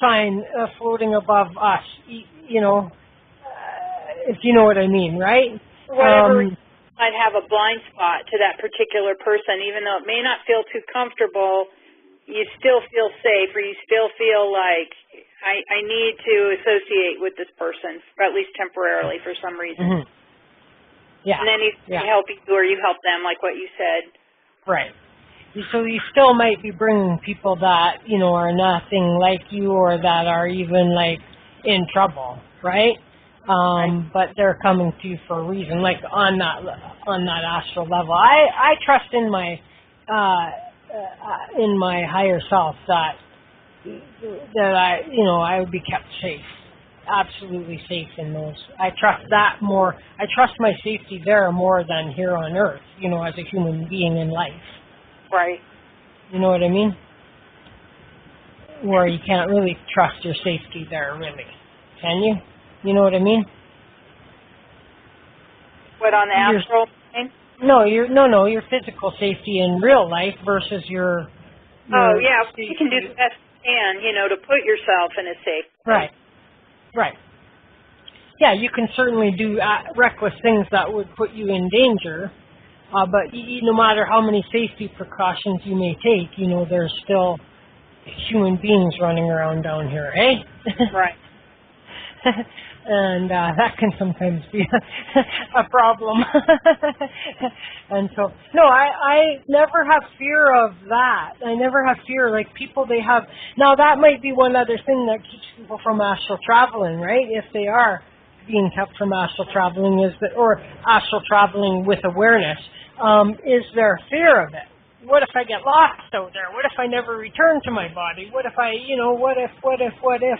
sign floating above us, if you know what I mean, right? Whatever might have a blind spot to that particular person, even though it may not feel too comfortable, you still feel safe, or you still feel like, I need to associate with this person, at least temporarily for some reason. Mm-hmm. Yeah. And then they help you, or you help them, like what you said. Right. So you still might be bringing people that, are nothing like you or that are even, like, in trouble, right? But they're coming to you for a reason, like on that astral level. I trust in my higher self that I would be kept safe, absolutely safe in those. I trust that more. I trust my safety there more than here on Earth, as a human being in life. Right. You know what I mean? Where you can't really trust your safety there, really, can you? You know what I mean? What, on the astral plane? No, your physical safety in real life versus your you can do the best you can, to put yourself in a safe place. Right. Yeah, you can certainly do reckless things that would put you in danger, but no matter how many safety precautions you may take, there's still human beings running around down here, eh? Right. And that can sometimes be a problem. And so, no, I never have fear of that. I never have fear, like people they have. Now, that might be one other thing that keeps people from astral traveling, right? If they are being kept from astral traveling is that, or astral traveling with awareness, is their fear of it. What if I get lost out there? What if I never return to my body? What if I, what if?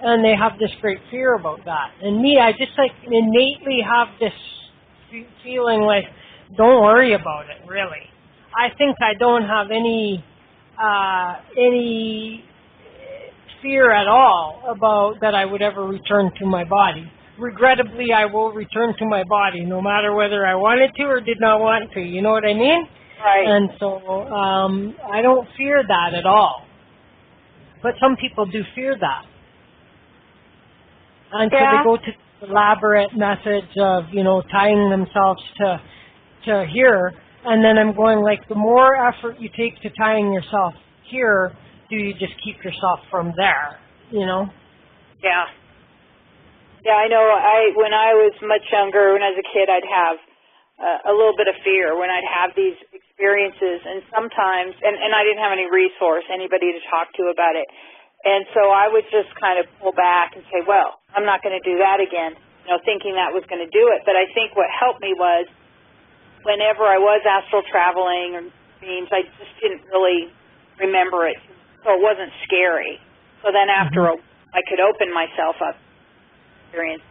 And they have this great fear about that. And me, I just like innately have this feeling like, don't worry about it, really. I think I don't have any fear at all about that I would ever return to my body. Regrettably, I will return to my body, no matter whether I wanted to or did not want to. You know what I mean? Right. And so I don't fear that at all. But some people do fear that. And so they go to elaborate methods of, tying themselves to here. And then I'm going like, the more effort you take to tying yourself here, do you just keep yourself from there, Yeah. Yeah, I know. When I was much younger, when I was a kid, I'd have a little bit of fear when I'd have these experiences. And sometimes, and I didn't have any resource, anybody to talk to about it. And so I would just kind of pull back and say, well, I'm not going to do that again, thinking that was going to do it. But I think what helped me was whenever I was astral traveling or dreams, I just didn't really remember it. So it wasn't scary. So then after I could open myself up to experience.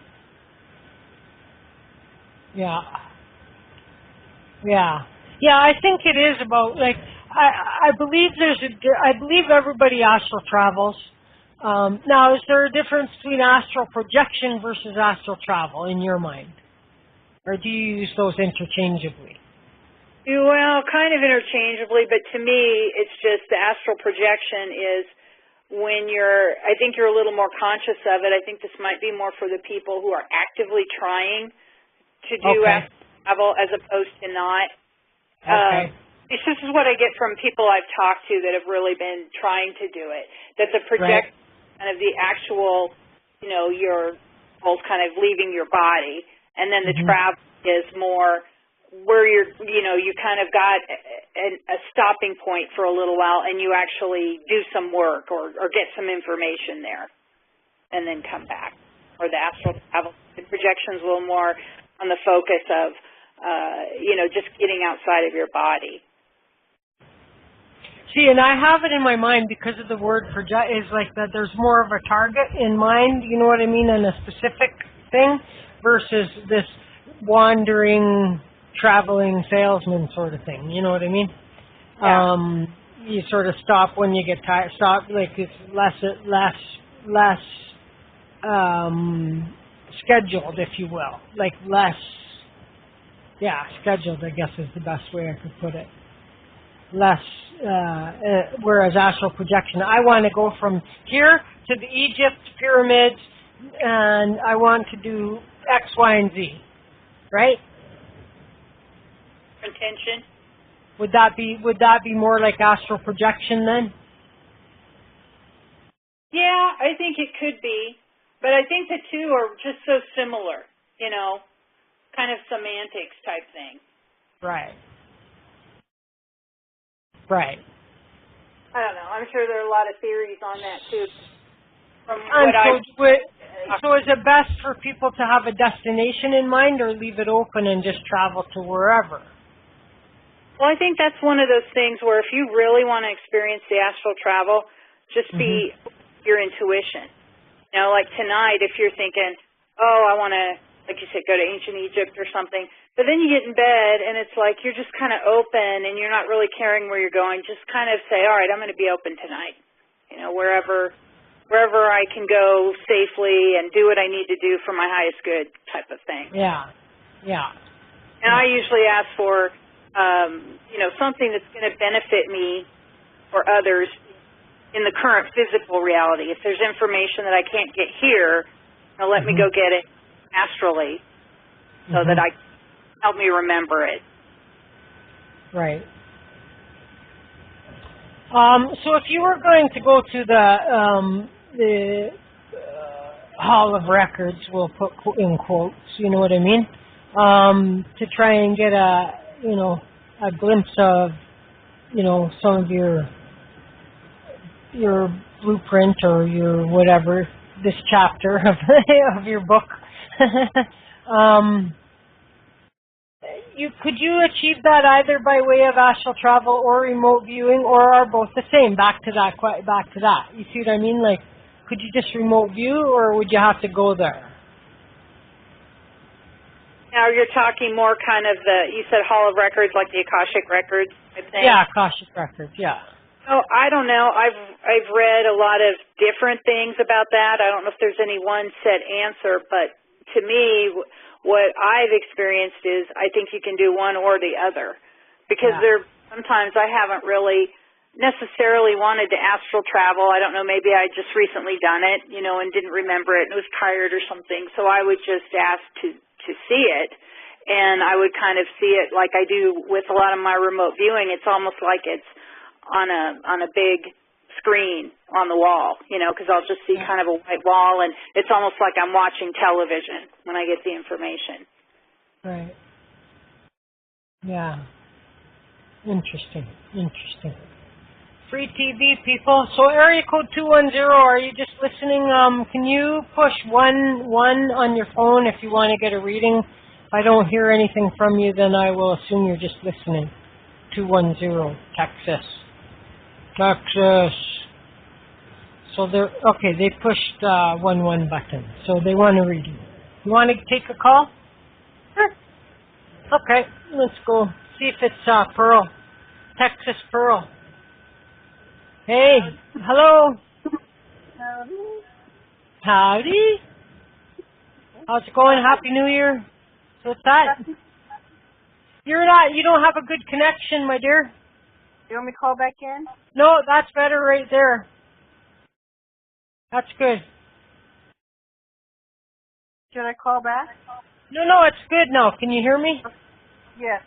Yeah. I think it is about I believe I believe everybody astral travels. Now, is there a difference between astral projection versus astral travel in your mind? Or do you use those interchangeably? Well, kind of interchangeably, but to me, it's just the astral projection is when I think you're a little more conscious of it. I think this might be more for the people who are actively trying to do astral travel as opposed to not. Okay. This is what I get from people I've talked to that have really been trying to do it, that the projection kind of the actual, your souls kind of leaving your body, and then the travel is more where you kind of got a stopping point for a little while and you actually do some work or get some information there and then come back. Or the astral travel, the projection's a little more on the focus of, just getting outside of your body. See, and I have it in my mind because of the word project is like that there's more of a target in mind, you know what I mean, and a specific thing versus this wandering, traveling salesman sort of thing, you know what I mean? Yeah. You sort of stop when you get tired, like it's less scheduled, if you will, like less, scheduled, I guess is the best way I could put it. Less, whereas astral projection, I want to go from here to the Egypt pyramids, and I want to do X, Y, and Z, right? Intention. Would that be more like astral projection then? Yeah, I think it could be, but I think the two are just so similar, kind of semantics type thing. Right. I don't know. I'm sure there are a lot of theories on that too. So is it best for people to have a destination in mind or leave it open and just travel to wherever? Well, I think that's one of those things where if you really want to experience the astral travel, just be your intuition. Like tonight, if you're thinking, I want to, like you said, go to ancient Egypt or something, but then you get in bed and it's like you're just kind of open and you're not really caring where you're going. Just kind of say, all right, I'm going to be open tonight. Wherever I can go safely and do what I need to do for my highest good type of thing. Yeah. And I usually ask for, something that's going to benefit me or others in the current physical reality. If there's information that I can't get here, let me go get it astrally so that I help me remember it. Right. So if you were going to go to the Hall of Records, we'll put in quotes, you know what I mean, to try and get a glimpse of, some of your blueprint or your whatever, this chapter of your book, Could you achieve that either by way of astral travel or remote viewing, or are both the same? Back to that. You see what I mean? Like, could you just remote view, or would you have to go there? Now you're talking more kind of you said Hall of Records, like the Akashic Records type thing? Yeah, Akashic Records, yeah. Oh, I don't know. I've read a lot of different things about that. I don't know if there's any one set answer, but to me, what I've experienced is I think you can do one or the other, because sometimes I haven't really necessarily wanted to astral travel. I don't know, maybe I just recently done it, and didn't remember it and was tired or something. So I would just ask to see it, and I would kind of see it like I do with a lot of my remote viewing. It's almost like it's on a big screen on the wall, because I'll just see kind of a white wall, and it's almost like I'm watching television when I get the information. Right. Yeah. Interesting. Free TV, people. So area code 210, are you just listening? Can you push 1 on your phone if you want to get a reading? If I don't hear anything from you, then I will assume you're just listening. 210, Texas. So they pushed 1 button. So they want to read you. You want to take a call? Sure. Okay, let's go. See if it's Pearl. Texas Pearl. Hey, hello. Howdy. How's it going? Happy New Year. So what's that? You don't have a good connection, my dear. You want me to call back in? No, that's better right there. That's good. Should I call back? No, it's good now. Can you hear me? Yes.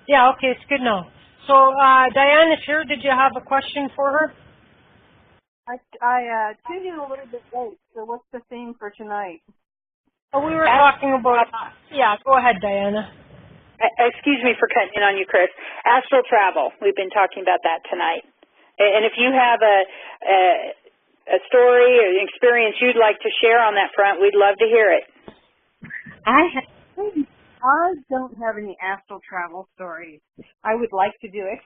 Yeah, okay, it's good now. So, Diana's here. Did you have a question for her? I tuned in a little bit late, so what's the theme for tonight? Oh, we were talking about... Yeah, go ahead, Diana. Excuse me for cutting in on you, Chris. Astral travel. We've been talking about that tonight. And if you have a story or an experience you'd like to share on that front, we'd love to hear it. I don't have any astral travel stories. I would like to do it.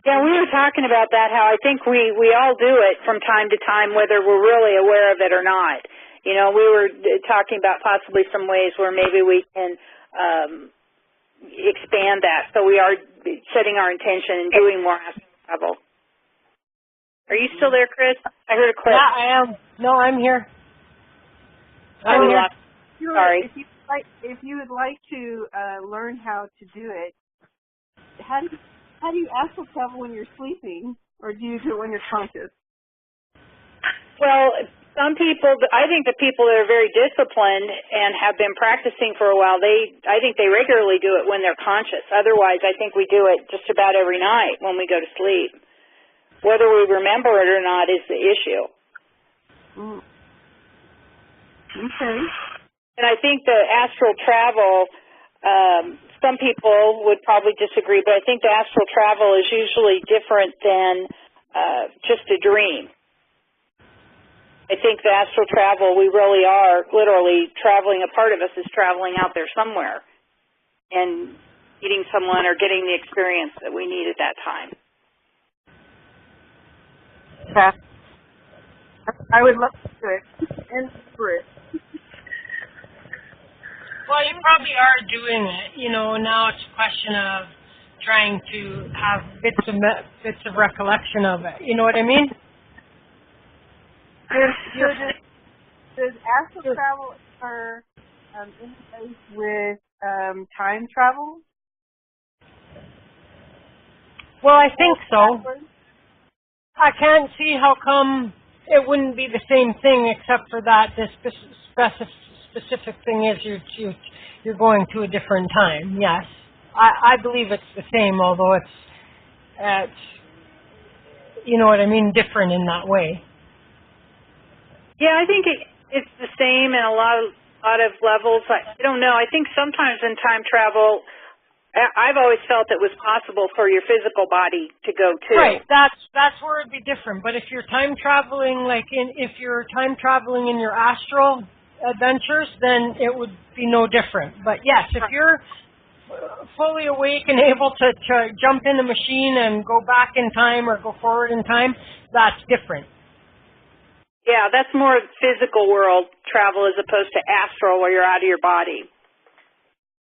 Yeah, we were talking about that, how I think we all do it from time to time, whether we're really aware of it or not. We were talking about possibly some ways where maybe we can expand that. So we are setting our intention and doing more astral travel. Are you still there, Chris? I heard a clip. Yeah, I am. No, I'm here. I'm here. Sorry. If you would like to learn how to do it, how do you astral travel when you're sleeping, or do you do it when you're conscious? Well, some people, I think the people that are very disciplined and have been practicing for a while, I think they regularly do it when they're conscious. Otherwise, I think we do it just about every night when we go to sleep. Whether we remember it or not is the issue. Okay. And I think the astral travel, some people would probably disagree, but I think the astral travel is usually different than just a dream. I think the astral travel, we really are literally traveling. A part of us is traveling out there somewhere and meeting someone or getting the experience that we need at that time. Yeah. I would love to do it. And for it. Well, you probably are doing it. Now it's a question of trying to have bits of recollection of it. You know what I mean? Does astral travel interface with time travel? Well, I think so. I can't see how come it wouldn't be the same thing, except for that the specific thing is you're going to a different time. Yes, I believe it's the same, although it's you know what I mean, different in that way. Yeah, I think it's the same in a lot of levels. I don't know. I think sometimes in time travel, I've always felt it was possible for your physical body to go too. Right. That's where it'd be different. But if you're time traveling, if you're time traveling in your astral adventures, then it would be no different. But yes, if you're fully awake and able to jump in the machine and go back in time or go forward in time, that's different. Yeah, that's more physical world travel as opposed to astral, where you're out of your body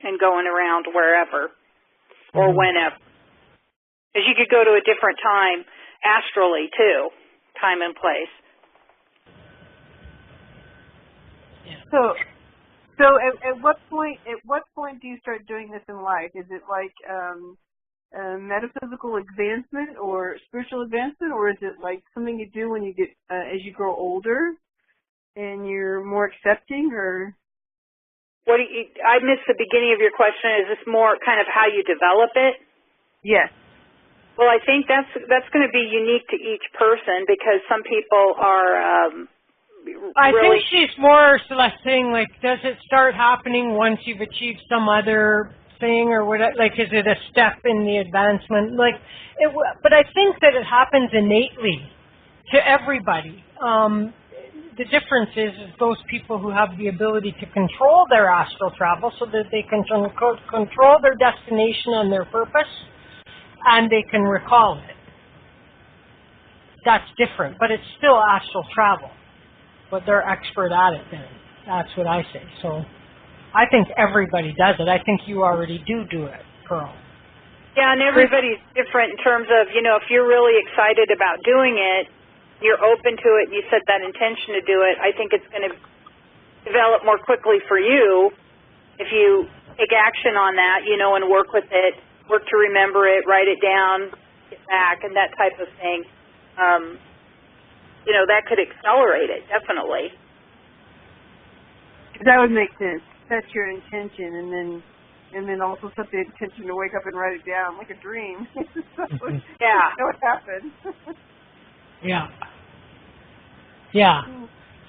and going around wherever or whenever. Because you could go to a different time astrally too, time and place. So at what point do you start doing this in life? Is it like metaphysical advancement or spiritual advancement, or is it like something you do when you get as you grow older and you're more accepting? Or I missed the beginning of your question. Is this more kind of how you develop it? Yes. Well, I think that's going to be unique to each person, because some people are I think she's more saying, like, does it start happening once you've achieved some other thing, or what? Like, is it a step in the advancement? Like, but I think that it happens innately to everybody. The difference is those people who have the ability to control their astral travel, so that they can control their destination and their purpose, and they can recall it. That's different, but it's still astral travel. But they're expert at it then. That's what I say. So I think everybody does it. I think you already do it, Pearl. Yeah, and everybody's different in terms of, if you're really excited about doing it, you're open to it, and you set that intention to do it, I think it's going to develop more quickly for you if you take action on that, and work with it, work to remember it, write it down, get back, and that type of thing. That could accelerate it, definitely. That would make sense. That's your intention, and then also set the intention to wake up and write it down like a dream. Yeah. What happened? Yeah. Yeah.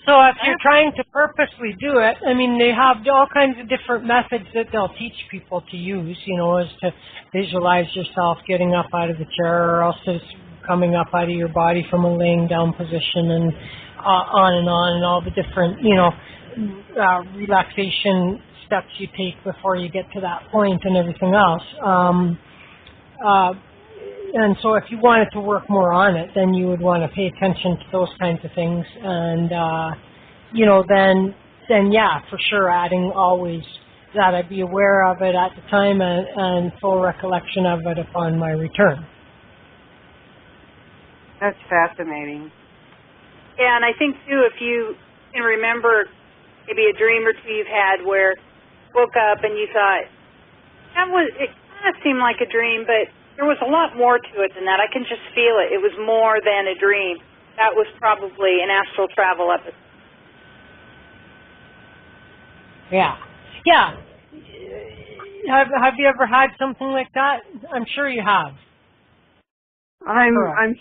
So if you're trying to purposely do it, I mean, they have all kinds of different methods that they'll teach people to use, as to visualize yourself getting up out of the chair, or else it's coming up out of your body from a laying down position, and on and all the different, relaxation steps you take before you get to that point and everything else. And so if you wanted to work more on it, then you would want to pay attention to those kinds of things. And, then yeah, for sure, adding always that I'd be aware of it at the time and full recollection of it upon my return. That's fascinating. Yeah, and I think, too, if you can remember maybe a dream or two you've had where you woke up and you thought, it kind of seemed like a dream, but there was a lot more to it than that. I can just feel it. It was more than a dream. That was probably an astral travel episode. Yeah. Yeah. Have you ever had something like that? I'm sure you have. I'm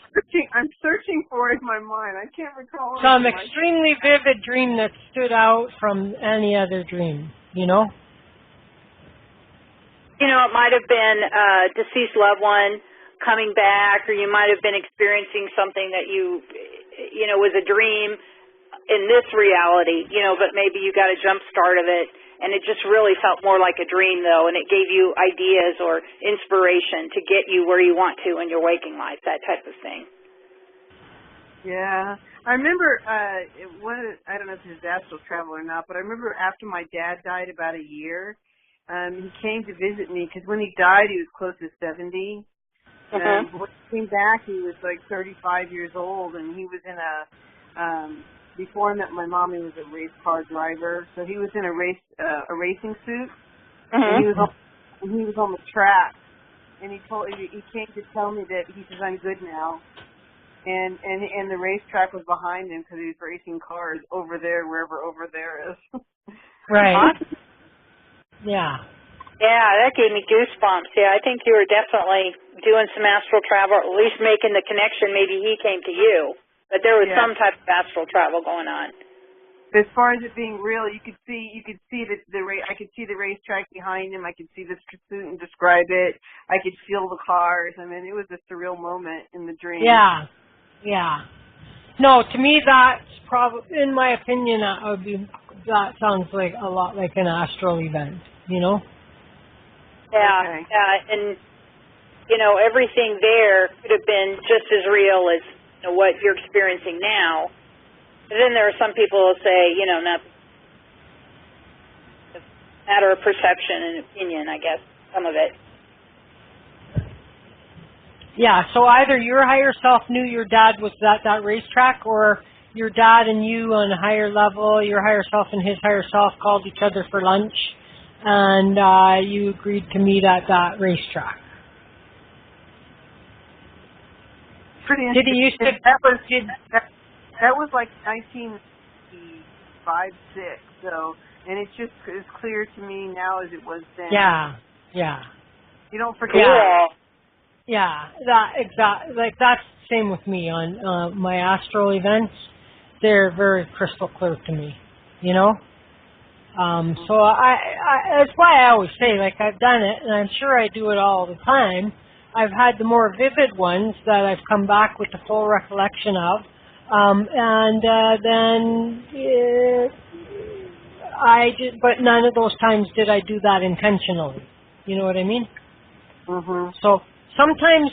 searching for it in my mind. I can't recall. Some extremely vivid dream that stood out from any other dream, it might have been a deceased loved one coming back, or you might have been experiencing something that was a dream in this reality, but maybe you got a jump start of it, and it just really felt more like a dream, though, and it gave you ideas or inspiration to get you where you want to in your waking life, that type of thing. Yeah. I remember, I don't know if it was astral travel or not, but I remember after my dad died about a year, he came to visit me, because when he died, he was close to 70. When he came back, he was like 35 years old, and he was in before I met my mom, he was a race car driver, so he was in a racing suit, and he was on the track, and he came to tell me that he says, I'm good now, and the racetrack was behind him because he was racing cars over there, wherever over there is. Right. Yeah. Yeah, that gave me goosebumps. Yeah, I think you were definitely doing some astral travel, or at least making the connection. Maybe he came to you, but there was some type of astral travel going on. as far as it being real, you could see I could see the racetrack behind him. I could see the student describe it. I could feel the cars. I mean, it was a surreal moment in the dream. Yeah, yeah. No, to me that's probably, in my opinion, that sounds like a lot like an astral event. You know? Yeah, okay. yeah, and everything there could have been just as real as what you're experiencing now. But then there are some people who say, not a matter of perception and opinion, I guess, some of it. Yeah, so either your higher self knew your dad was at that racetrack, or your dad and you on a higher level, your higher self and his higher self called each other for lunch, and you agreed to meet at that racetrack. Pretty Did he used to... That was like 1955, 6. So, and it's just as clear to me now as it was then. Yeah, yeah. You don't forget. Yeah, yeah. Like that's the same with me on my astral events. They're very crystal clear to me. So that's why I always say, like, I've done it, and I'm sure I do it all the time. I've had the more vivid ones that I've come back with the full recollection of. But none of those times did I do that intentionally. You know what I mean? Mm-hmm. So sometimes,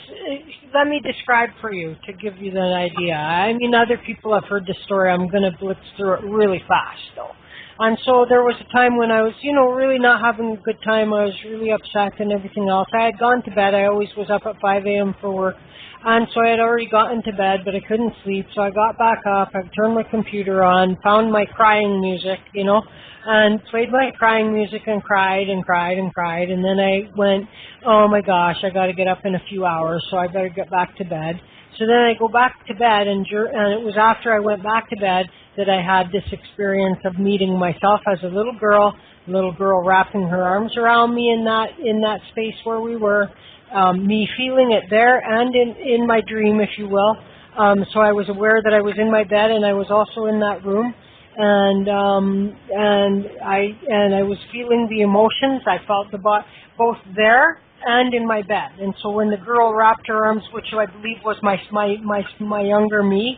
let me describe for you to give you an idea. I mean, other people have heard the story. I'm going to blitz through it really fast, though. And so there was a time when I was, really not having a good time. I was really upset and everything else. I had gone to bed. I always was up at 5 a.m. for work. And so I had already gotten to bed, but I couldn't sleep. So I got back up. I turned my computer on, found my crying music, and played my crying music and cried and cried and cried. And then I went, oh my gosh, I got to get up in a few hours, so I better get back to bed. So then I go back to bed, and it was after I went back to bed that I had this experience of meeting myself as a little girl wrapping her arms around me in that space where we were, me feeling it there and in my dream, if you will. So I was aware that I was in my bed, and I was also in that room, and I was feeling the emotions. I felt both there and in my bed. And so when the girl wrapped her arms, which I believe was my younger me,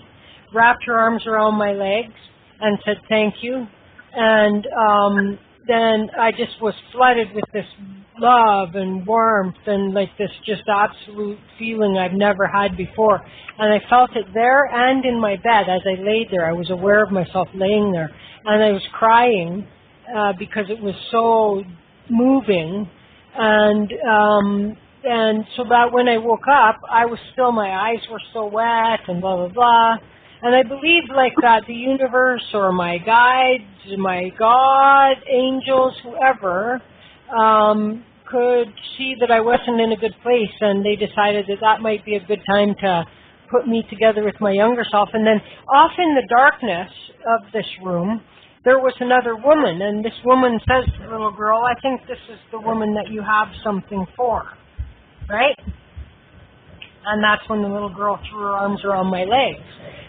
wrapped her arms around my legs and said thank you, and then I just was flooded with this love and warmth and like this just absolute feeling I've never had before. And I felt it there and in my bed as I laid there. I was aware of myself laying there, and I was crying because it was so moving. And so that when I woke up, my eyes were still wet and blah, blah, blah. And I believe like that the universe or my guides, my God, angels, whoever, could see that I wasn't in a good place, and they decided that might be a good time to put me together with my younger self. And then off in the darkness of this room, there was another woman, and this woman says to the little girl, I think this is the woman that you have something for, right? And that's when the little girl threw her arms around my legs.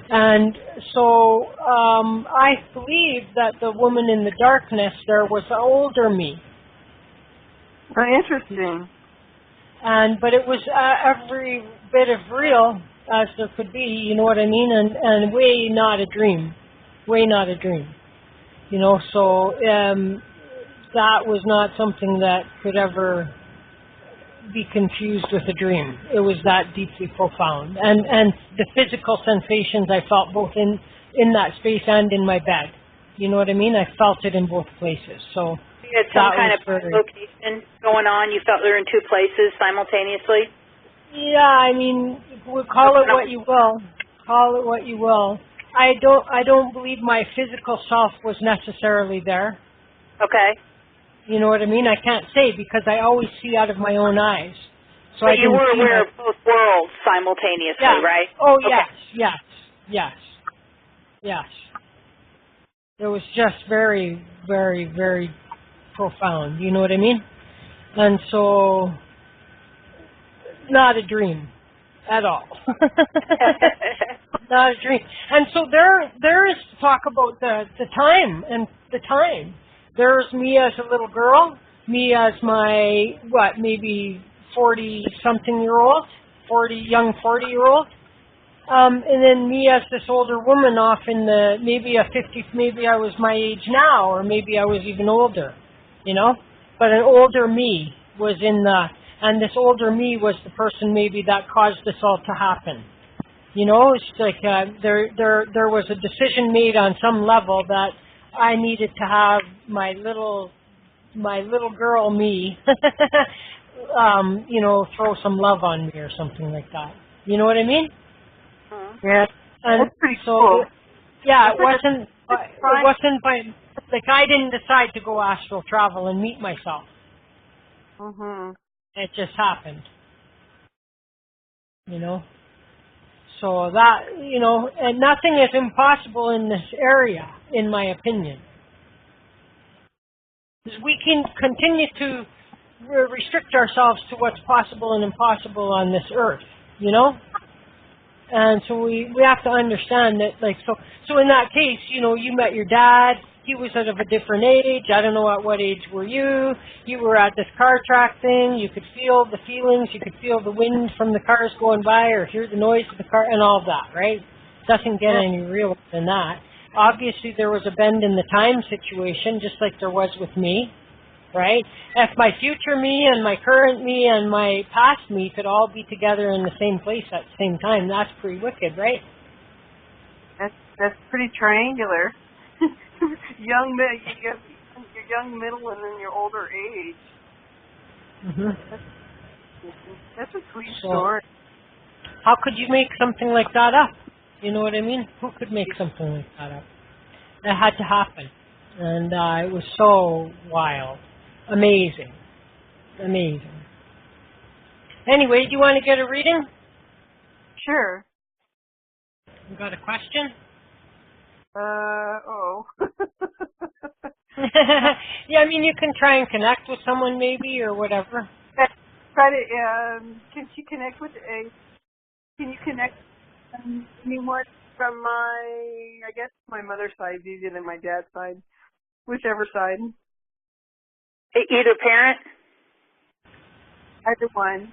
And so I believe that the woman in the darkness there was the older me. Very interesting. But it was every bit of real as there could be, you know what I mean? And way not a dream. Way not a dream. So that was not something that could ever be confused with a dream. It was that deeply profound. And the physical sensations I felt both in that space and in my bed. You know what I mean? I felt it in both places. So you had some kind of location going on. You felt there in two places simultaneously? Yeah, I mean, call it what you will. Call it what you will. I don't believe my physical self was necessarily there. Okay. You know what I mean? I can't say because I always see out of my own eyes. So but you were aware of both worlds simultaneously, yeah. right? Oh, okay. Yes. It was just very, very, very profound. You know what I mean? And so, not a dream at all. not a dream. And so there is talk about the time and the time. There's me as a little girl, me as my, maybe 40-something-year-old, young 40-year-old. And then me as this older woman off in maybe a 50, maybe I was my age now, or maybe I was even older, But an older me was and this older me was the person maybe that caused this all to happen. It's like there was a decision made on some level that I needed to have my little girl me, throw some love on me or something like that. You know what I mean? Yeah, that's pretty cool. Yeah, it wasn't I didn't decide to go astral travel and meet myself. It just happened. So that, and nothing is impossible in this area, in my opinion. Because we can continue to restrict ourselves to what's possible and impossible on this earth, And so we have to understand that, so in that case, you met your dad. He was out of a different age. I don't know at what age were you. You were at this car track thing. You could feel the feelings. You could feel the wind from the cars going by or hear the noise of the car and all that, right? Doesn't get any realer than that. Obviously, there was a bend in the time situation, just like there was with me, right? If my future me and my current me and my past me could all be together in the same place at the same time, that's pretty wicked, right? That's pretty triangular. Young, you have your young, middle, and then your older age. That's a sweet story. How could you make something like that up? You know what I mean? Who could make something like that up? That had to happen. And it was so wild. Amazing. Anyway, do you want to get a reading? Sure. You got a question? Yeah, I mean, you can try and connect with someone maybe or whatever. Try to, can you connect anyone from my mother's side is easier than my dad's side, whichever side. Either parent? Either one.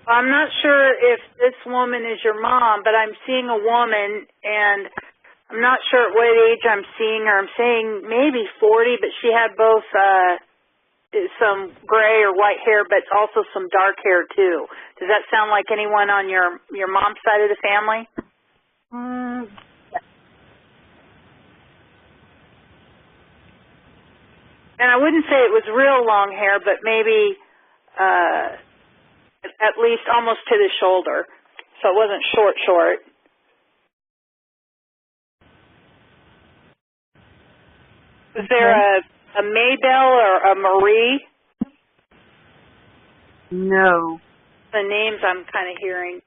I'm not sure if this woman is your mom, but I'm seeing a woman, and I'm not sure at what age I'm seeing her. I'm saying maybe 40, but she had both some gray or white hair, but also some dark hair, too. Does that sound like anyone on your mom's side of the family? And I wouldn't say it was real long hair, but maybe at least almost to the shoulder. So it wasn't short. Was there a Maybelle or a Marie? No. The names I'm kind of hearing.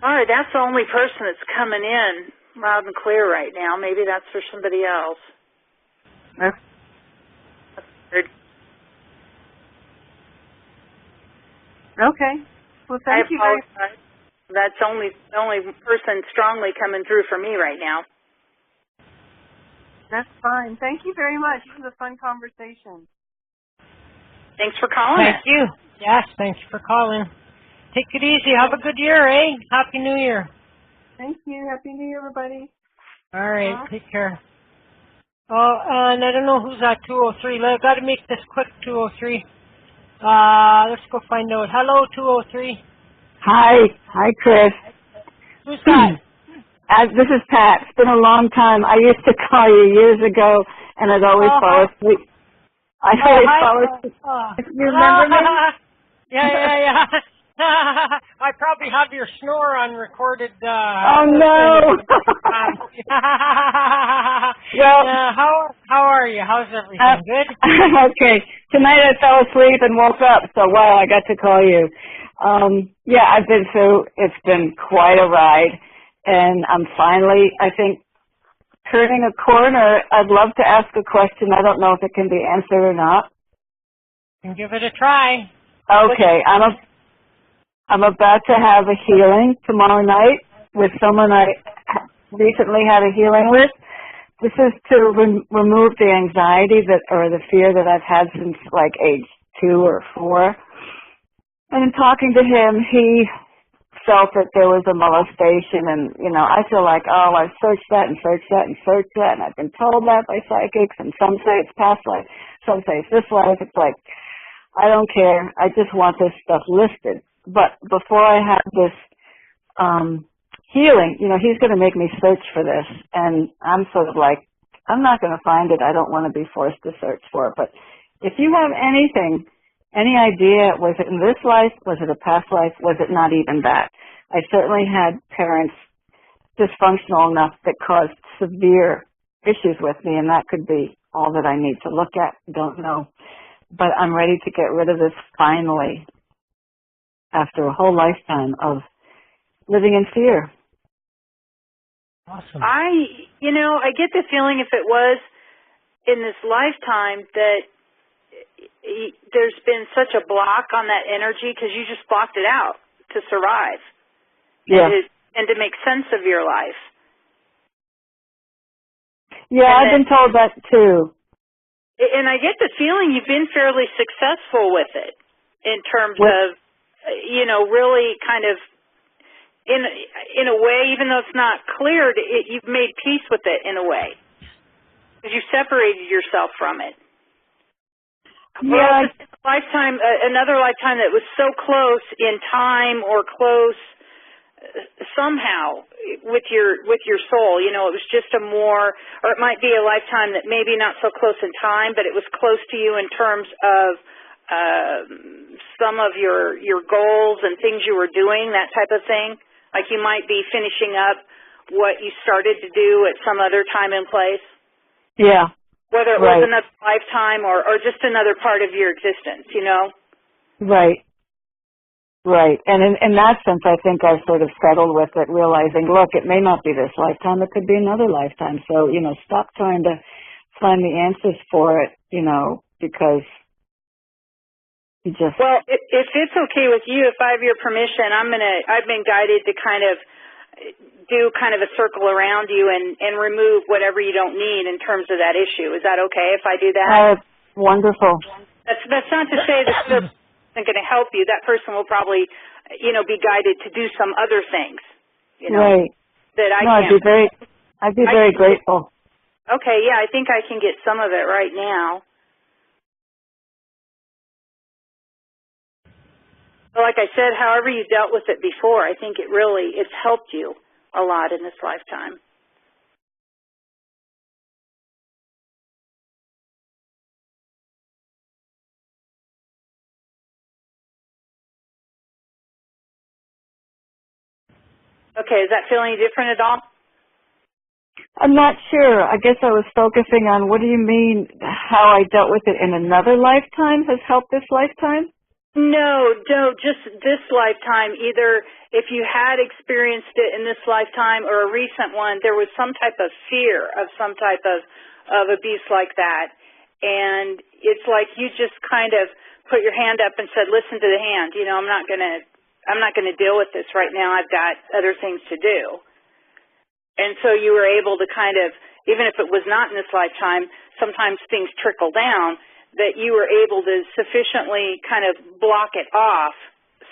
All right, that's the only person that's coming in loud and clear right now. Maybe that's for somebody else. Okay. Well, thank you very much. That's the only person strongly coming through for me right now. That's fine. Thank you very much. This was a fun conversation. Thanks for calling. Thank you. Yes, thanks for calling. Take it easy. Have a good year, eh? Happy New Year. Thank you. Happy New Year, everybody. All right. Take care. Oh, and I don't know who's at 203. I've got to make this quick, 203. Let's go find out. Hello, 203. Hi, Chris. Who's that? This is Pat. It's been a long time. I used to call you years ago, and I'd always fall asleep. You remember me? Yeah. I probably have your snore on recorded. Oh no! Well, how are you? How's everything? Good. Okay. Tonight I fell asleep and woke up, so wow, I got to call you. Yeah, I've been through. It's been quite a ride, and I'm finally, I think, turning a corner. I'd love to ask a question. I don't know if it can be answered or not. And give it a try. Okay, I'm about to have a healing tomorrow night with someone I recently had a healing with. This is to remove the anxiety or the fear that I've had since like age 2 or 4. And in talking to him, he felt that there was a molestation, and, I feel like, I've searched that and searched that and searched that, and I've been told that by psychics, and some say it's past life, some say it's this life. It's like, I don't care. I just want this stuff listed. But before I have this healing, he's going to make me search for this, and I'm sort of like, I'm not going to find it. I don't want to be forced to search for it. But if you have anything, any idea, was it in this life, was it a past life, was it not even that? I certainly had parents dysfunctional enough that caused severe issues with me, and that could be all that I need to look at. Don't know. But I'm ready to get rid of this finally after a whole lifetime of living in fear. Awesome. I get the feeling if it was in this lifetime that there's been such a block on that energy because you just blocked it out to survive. Yeah. And to make sense of your life. Yeah, I've been told that too. And I get the feeling you've been fairly successful with it in terms of, really kind of, in a way, even though it's not cleared, you've made peace with it in a way. Because you separated yourself from it. Yeah. Another lifetime that was so close in time or close somehow with your soul. It was just or it might be a lifetime that maybe not so close in time, but it was close to you in terms of some of your goals and things you were doing, that type of thing. Like you might be finishing up what you started to do at some other time and place. Yeah. Whether it was another lifetime or just another part of your existence, Right. Right. And in that sense, I think I've sort of settled with it, realizing, look, it may not be this lifetime. It could be another lifetime. So, stop trying to find the answers for it, because you just... Well, if it's okay with you, if I have your permission, I've been guided to kind of do kind of a circle around you and remove whatever you don't need in terms of that issue. Is that okay if I do that? Wonderful. That's not to say that other person isn't going to help you. That person will probably, be guided to do some other things, right. that I can't. I'd be very grateful. Okay, yeah, I think I can get some of it right now. But like I said, however you dealt with it before, I think it's helped you a lot in this lifetime. Okay, is that feeling different at all? I'm not sure. I guess I was focusing on, what do you mean, how I dealt with it in another lifetime has helped this lifetime? No, just this lifetime. Either if you had experienced it in this lifetime or a recent one, there was some type of fear of some type of abuse like that. And it's like you just kind of put your hand up and said, listen to the hand. I'm not going to deal with this right now. I've got other things to do. And so you were able to kind of, even if it was not in this lifetime, sometimes things trickle down, that you were able to sufficiently kind of block it off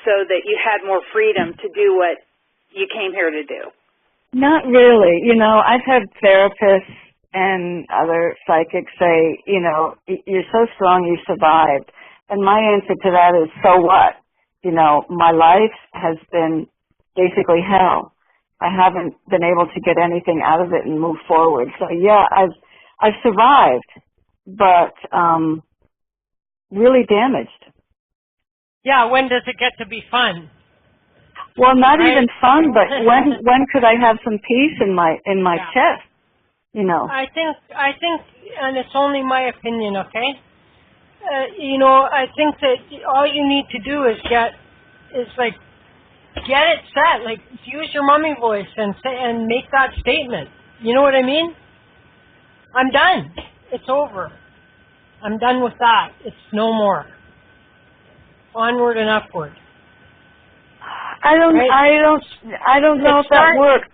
so that you had more freedom to do what you came here to do. Not really. I've had therapists and other psychics say, you're so strong, you survived. And my answer to that is, so what? My life has been basically hell. I haven't been able to get anything out of it and move forward. So yeah, I've survived, but really damaged. Yeah, when does it get to be fun? Well, not even fun, but when could I have some peace in my chest? I think, and it's only my opinion, okay? I think that all you need to do is get it set. Like, use your mummy voice and say and make that statement. You know what I mean? I'm done. It's over. I'm done with that. It's no more. Onward and upward. I don't know if that works.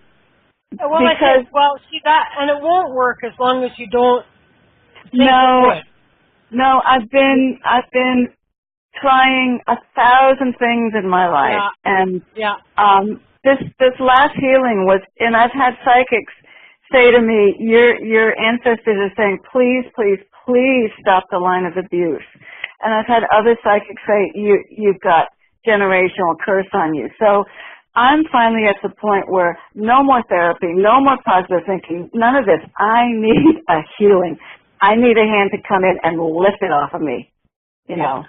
Well, see that, and it won't work as long as you don't think it would. No, I've been trying 1,000 things in my life, and this last healing was, and I've had psychics say to me, your ancestors are saying, please, please, please stop the line of abuse. And I've had other psychics say, you've got generational curse on you. So I'm finally at the point where no more therapy, no more positive thinking, none of this. I need a healing. I need a hand to come in and lift it off of me, you know.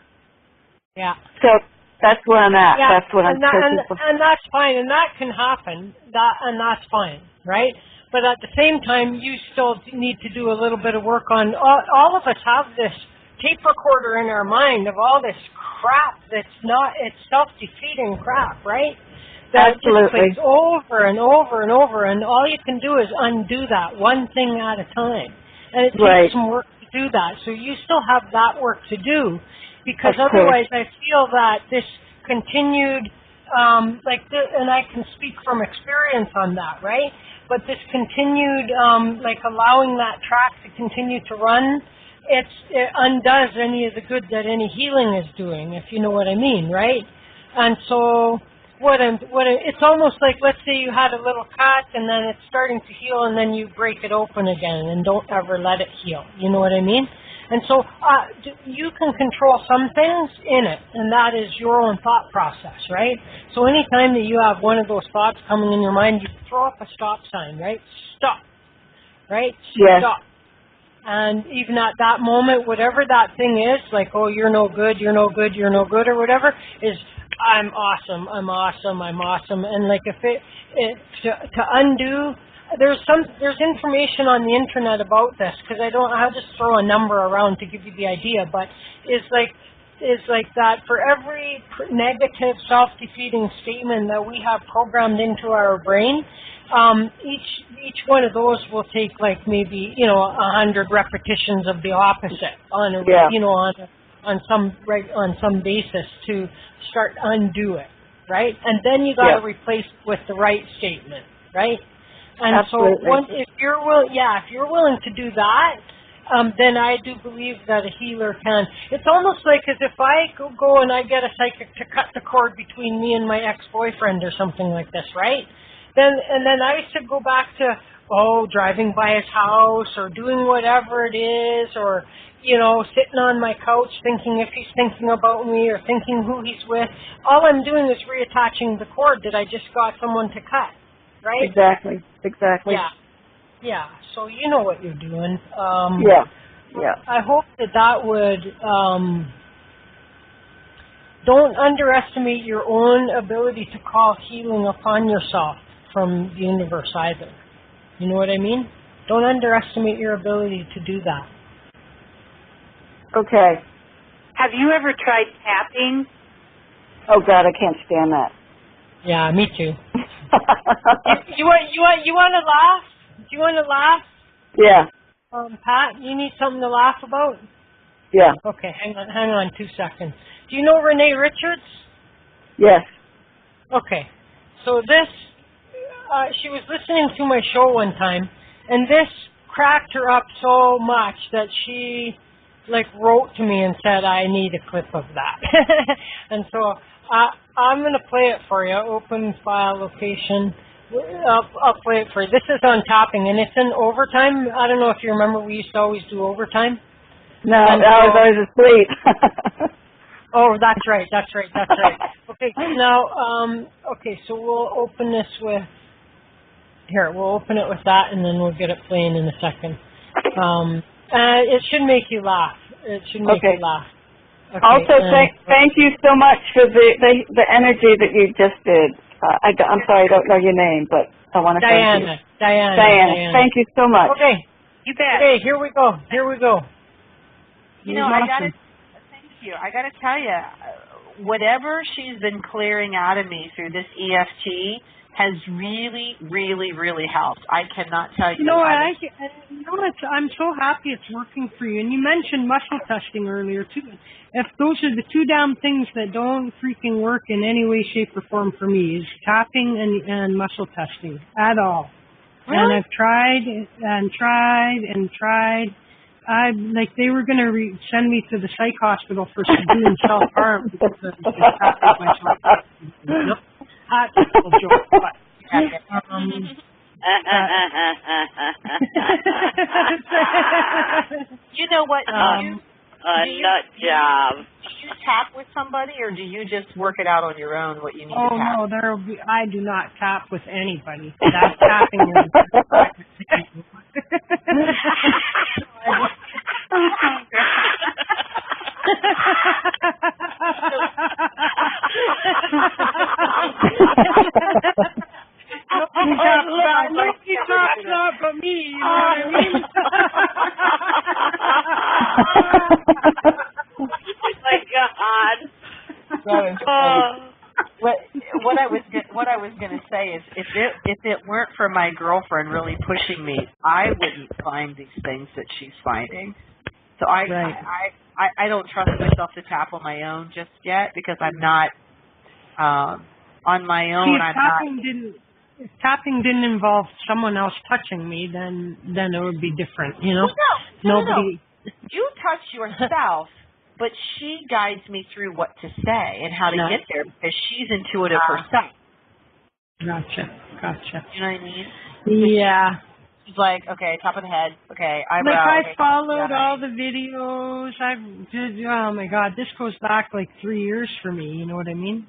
Yeah. So that's where I'm at. Yeah. That's what I'm searching for. And that's fine, and that can happen, and that's fine, right? But at the same time, you still need to do a little bit of work on, all of us have this tape recorder in our mind of all this crap it's self-defeating crap, right? That Absolutely. just plays over and over and over, and all you can do is undo that one thing at a time. And it takes some work to do that. So you still have that work to do, because otherwise I feel that this continued, and I can speak from experience on that, right? But this continued, allowing that track to continue to run, it undoes any of the good that any healing is doing, if you know what I mean, right? And so it's almost like, let's say you had a little cut and then it's starting to heal and then you break it open again and don't ever let it heal. You know what I mean? And so you can control some things in it, and that is your own thought process, right? So anytime that you have one of those thoughts coming in your mind, you throw up a stop sign, right? Stop, right? Yes. Stop. And even at that moment, whatever that thing is, like, oh, you're no good, you're no good, you're no good, or whatever, is I'm awesome, I'm awesome, I'm awesome. And like if to undo, there's information on the internet about this, because I'll just throw a number around to give you the idea, but it's like that for every negative self-defeating statement that we have programmed into our brain, each one of those will take like maybe 100 repetitions of the opposite on some basis to start undo it, right? And then you got to replace it with the right statement, right? And Absolutely. So if you're willing to do that, then I do believe that a healer can. It's almost like as if I go and I get a psychic to cut the cord between me and my ex-boyfriend or something like this, right? Then I should go back to driving by his house or doing whatever it is, or sitting on my couch thinking if he's thinking about me or thinking who he's with. All I'm doing is reattaching the cord that I just got someone to cut, right? Exactly. Yeah. So you know what you're doing. I hope that would. Don't underestimate your own ability to call healing upon yourself from the universe either. You know what I mean? Don't underestimate your ability to do that. Okay. Have you ever tried tapping? Oh God, I can't stand that. Yeah, me too. You want to laugh? Do you want to laugh? Yeah. Pat, you need something to laugh about? Yeah. Okay, hang on 2 seconds. Do you know Renee Richards? Yes. Okay. So this, she was listening to my show one time, and this cracked her up so much that she wrote to me and said, I need a clip of that. And so I'm going to play it for you. Open file location. I'll play it for you. This is on tapping, and it's in overtime. I don't know if you remember, we used to always do overtime. No, I was always asleep. Oh, that's right. Okay, now, so we'll open this with, we'll open it with that, and then we'll get it playing in a second. It should make you laugh. It should make you laugh. Okay, also, thank you so much for the energy that you just did. I'm sorry, I don't know your name, but I want to thank you. Dianna. Thank you so much. Okay. You bet. Okay, here we go. I got to tell you, whatever she's been clearing out of me through this EFT has really, really, really helped. I cannot tell you. I'm so happy it's working for you. And you mentioned muscle testing earlier, too. If those are the two damn things that don't freaking work in any way, shape, or form for me, is tapping and muscle testing at all. Really? And I've tried and tried and tried. They were going to send me to the psych hospital for doing self-harm because of tapping myself. Nope. That's a joke. But, you know what? Nut job. Do you tap with somebody, or do you just work it out on your own what you need to tap? Oh, no, I do not tap with anybody. That's tapping with Nobody talks up but me, you know what I mean? Oh my God. That is what I was going to say is if it weren't for my girlfriend really pushing me, I wouldn't find these things that she's finding. So I don't trust myself to tap on my own just yet because I'm not on my own. If tapping didn't involve someone else touching me, then it would be different, you know? No. You touch yourself, but she guides me through what to say and how to get there because she's intuitive herself. Gotcha. You know what I mean? Yeah. She's like, okay, top of the head, okay, eyebrow. I followed all the videos. Oh my God, this goes back like 3 years for me, you know what I mean?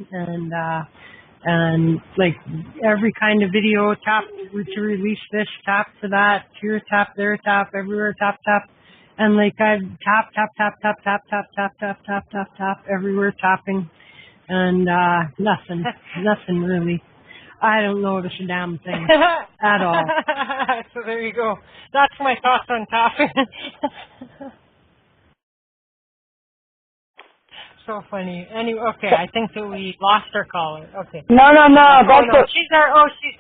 And like every kind of video, tap to release this, tap to that, here tap, there tap, everywhere tap. And like I've tap, everywhere tapping. And nothing really. I don't notice a damn thing at all. So there you go. That's my thoughts on tapping. So funny. Anyway, okay, I think that we lost our caller. Okay. No. She's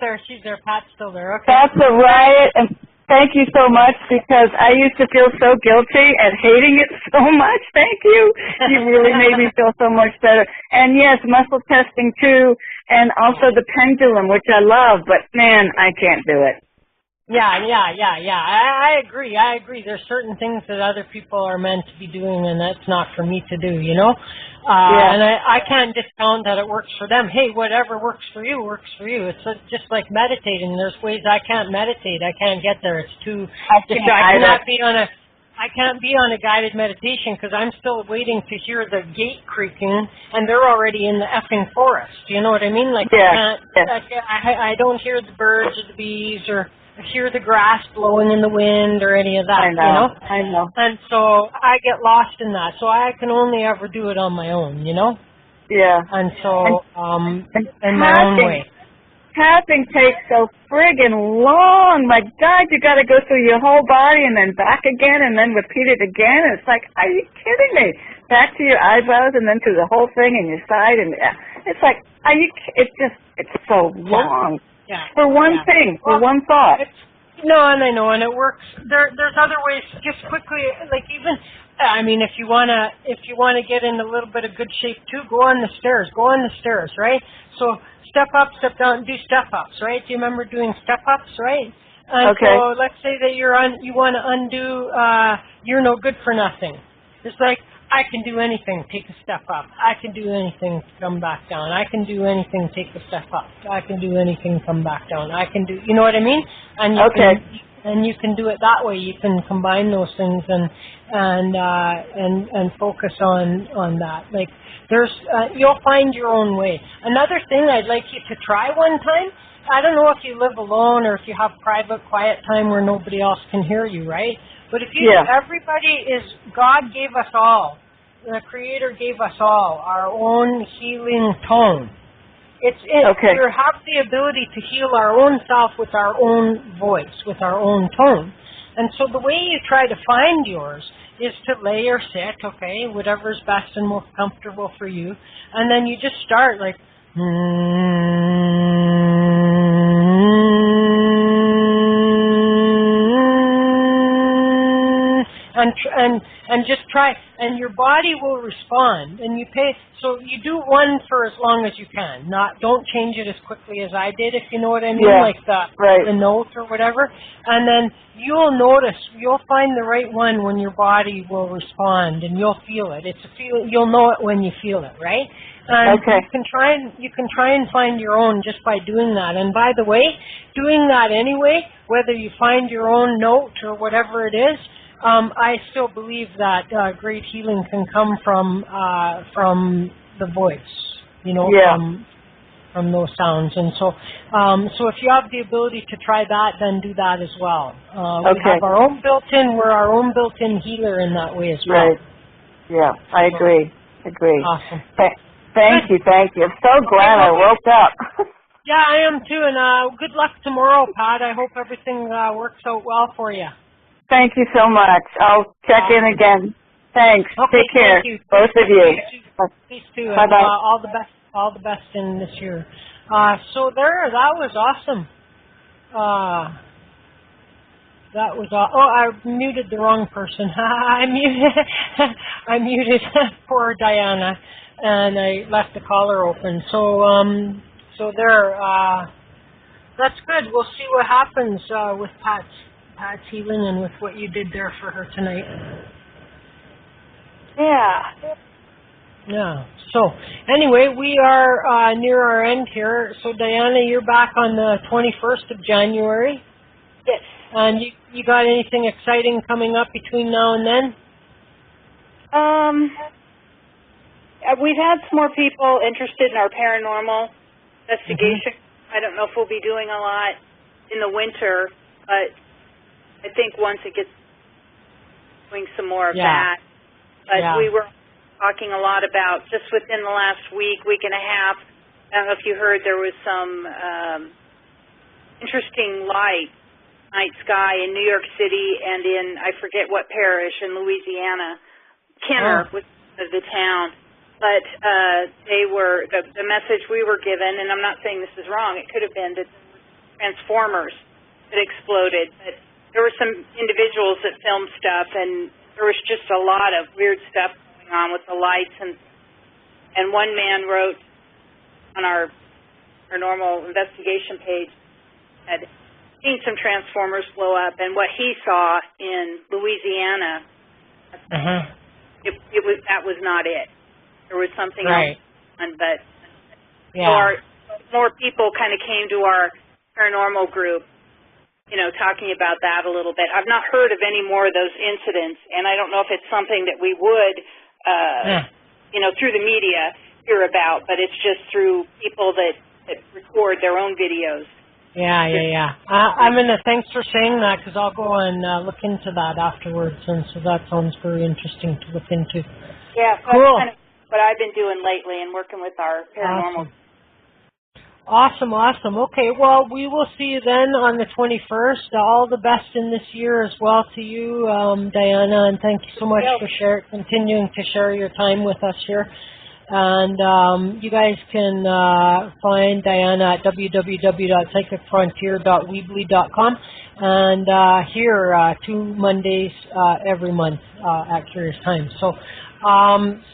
there. She's there. Pat's still there. Okay. That's a riot, and thank you so much because I used to feel so guilty and hating it so much. Thank you. You really made me feel so much better. And yes, muscle testing too, and also the pendulum, which I love, but man, I can't do it. Yeah. I agree. There's certain things that other people are meant to be doing, and that's not for me to do, you know? And I can't discount that it works for them. Hey, whatever works for you, works for you. It's just like meditating. There's ways I can't meditate. I can't get there. It's too... I can't be on a guided meditation because I'm still waiting to hear the gate creaking, and they're already in the effing forest. You know what I mean? Like, I don't hear the birds or the bees or hear the grass blowing in the wind or any of that, I know. And so I get lost in that. So I can only ever do it on my own, you know? Yeah. And so, in my own way. Tapping takes so friggin' long. My God, you got to go through your whole body and then back again and then repeat it again. And it's like, are you kidding me? Back to your eyebrows and then through the whole thing and your side. And it's like, it's so long. Yeah. For one thing, for one thought. No, and I know, and it works. There's other ways. Just quickly, like even, I mean, if you wanna get in a little bit of good shape too, go on the stairs, right? So step up, step down, do step ups, right? Do you remember doing step ups, right? And okay. So let's say that you want to undo, you're no good for nothing. It's like, I can do anything, take a step up. I can do anything, come back down. I can do anything, take a step up. I can do anything, come back down. I can do, you know what I mean? And you can do it that way. You can combine those things and focus on that. Like you'll find your own way. Another thing I'd like you to try one time. I don't know if you live alone or if you have private, quiet time where nobody else can hear you, right? But if God gave us all, the Creator gave us all our own healing tone. We have the ability to heal our own self with our own voice, with our own tone. And so the way you try to find yours is to lay or sit, okay, whatever's best and most comfortable for you. And then you just start like, and just try, and your body will respond. And you you do one for as long as you can. Don't change it as quickly as I did, if you know what I mean, like the note or whatever. And then you'll notice, you'll find the right one when your body will respond, and you'll feel it. It's a feel. You'll know it when you feel it, right? And you can try and find your own just by doing that. And by the way, doing that anyway, whether you find your own note or whatever it is, I still believe that great healing can come from the voice, from those sounds. And so if you have the ability to try that, then do that as well. We have our own we're our own built-in healer in that way as well. Right. Yeah, I agree. Awesome. Thank you. I'm so glad I woke up. Yeah, I am too. And good luck tomorrow, Pat. I hope everything works out well for you. Thank you so much. I'll check in again. Thanks. Okay, take care, thank you. both of you. Peace too. Bye-bye. All the best in this year. So that was awesome. I muted the wrong person. I muted poor Dianna, and I left the caller open. So that's good. We'll see what happens with Pat's healing and with what you did there for her tonight. Yeah. So anyway, we are near our end here. So Dianna, you're back on the 21st of January. Yes. And you got anything exciting coming up between now and then? We've had some more people interested in our paranormal investigation. I don't know if we'll be doing a lot in the winter, but I think once it gets doing some more of that. But we were talking a lot about, just within the last week and a half, I don't know if you heard, there was some interesting night sky in New York City and in, I forget what parish, in Louisiana. Kenner was the town. But the message we were given, and I'm not saying this is wrong, it could have been that transformers that exploded. But there were some individuals that filmed stuff, and there was just a lot of weird stuff going on with the lights. And one man wrote on our normal investigation page, had seen some transformers blow up, and what he saw in Louisiana, that was not it. There was something else, but more people kind of came to our paranormal group, talking about that a little bit. I've not heard of any more of those incidents, and I don't know if it's something that we would, through the media hear about, but it's just through people that record their own videos. Thanks for saying that, because I'll go and look into that afterwards, and so that sounds very interesting to look into. Yeah, so cool. That's kind of what I've been doing lately and working with our paranormal. Awesome. Okay, well, we will see you then on the 21st. All the best in this year as well to you, Dianna, and thank you so much for continuing to share your time with us here. And you guys can find Dianna at www.psychicfrontier.weebly.com, and here 2 Mondays every month at Curious Times.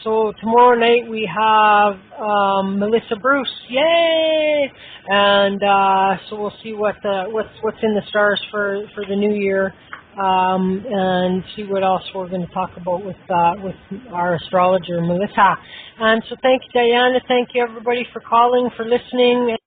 So tomorrow night we have Melissa Bruce, yay! And so we'll see what's in the stars for the new year, and see what else we're going to talk about with our astrologer Melissa. And so thank you, Dianna. Thank you everybody for calling, for listening.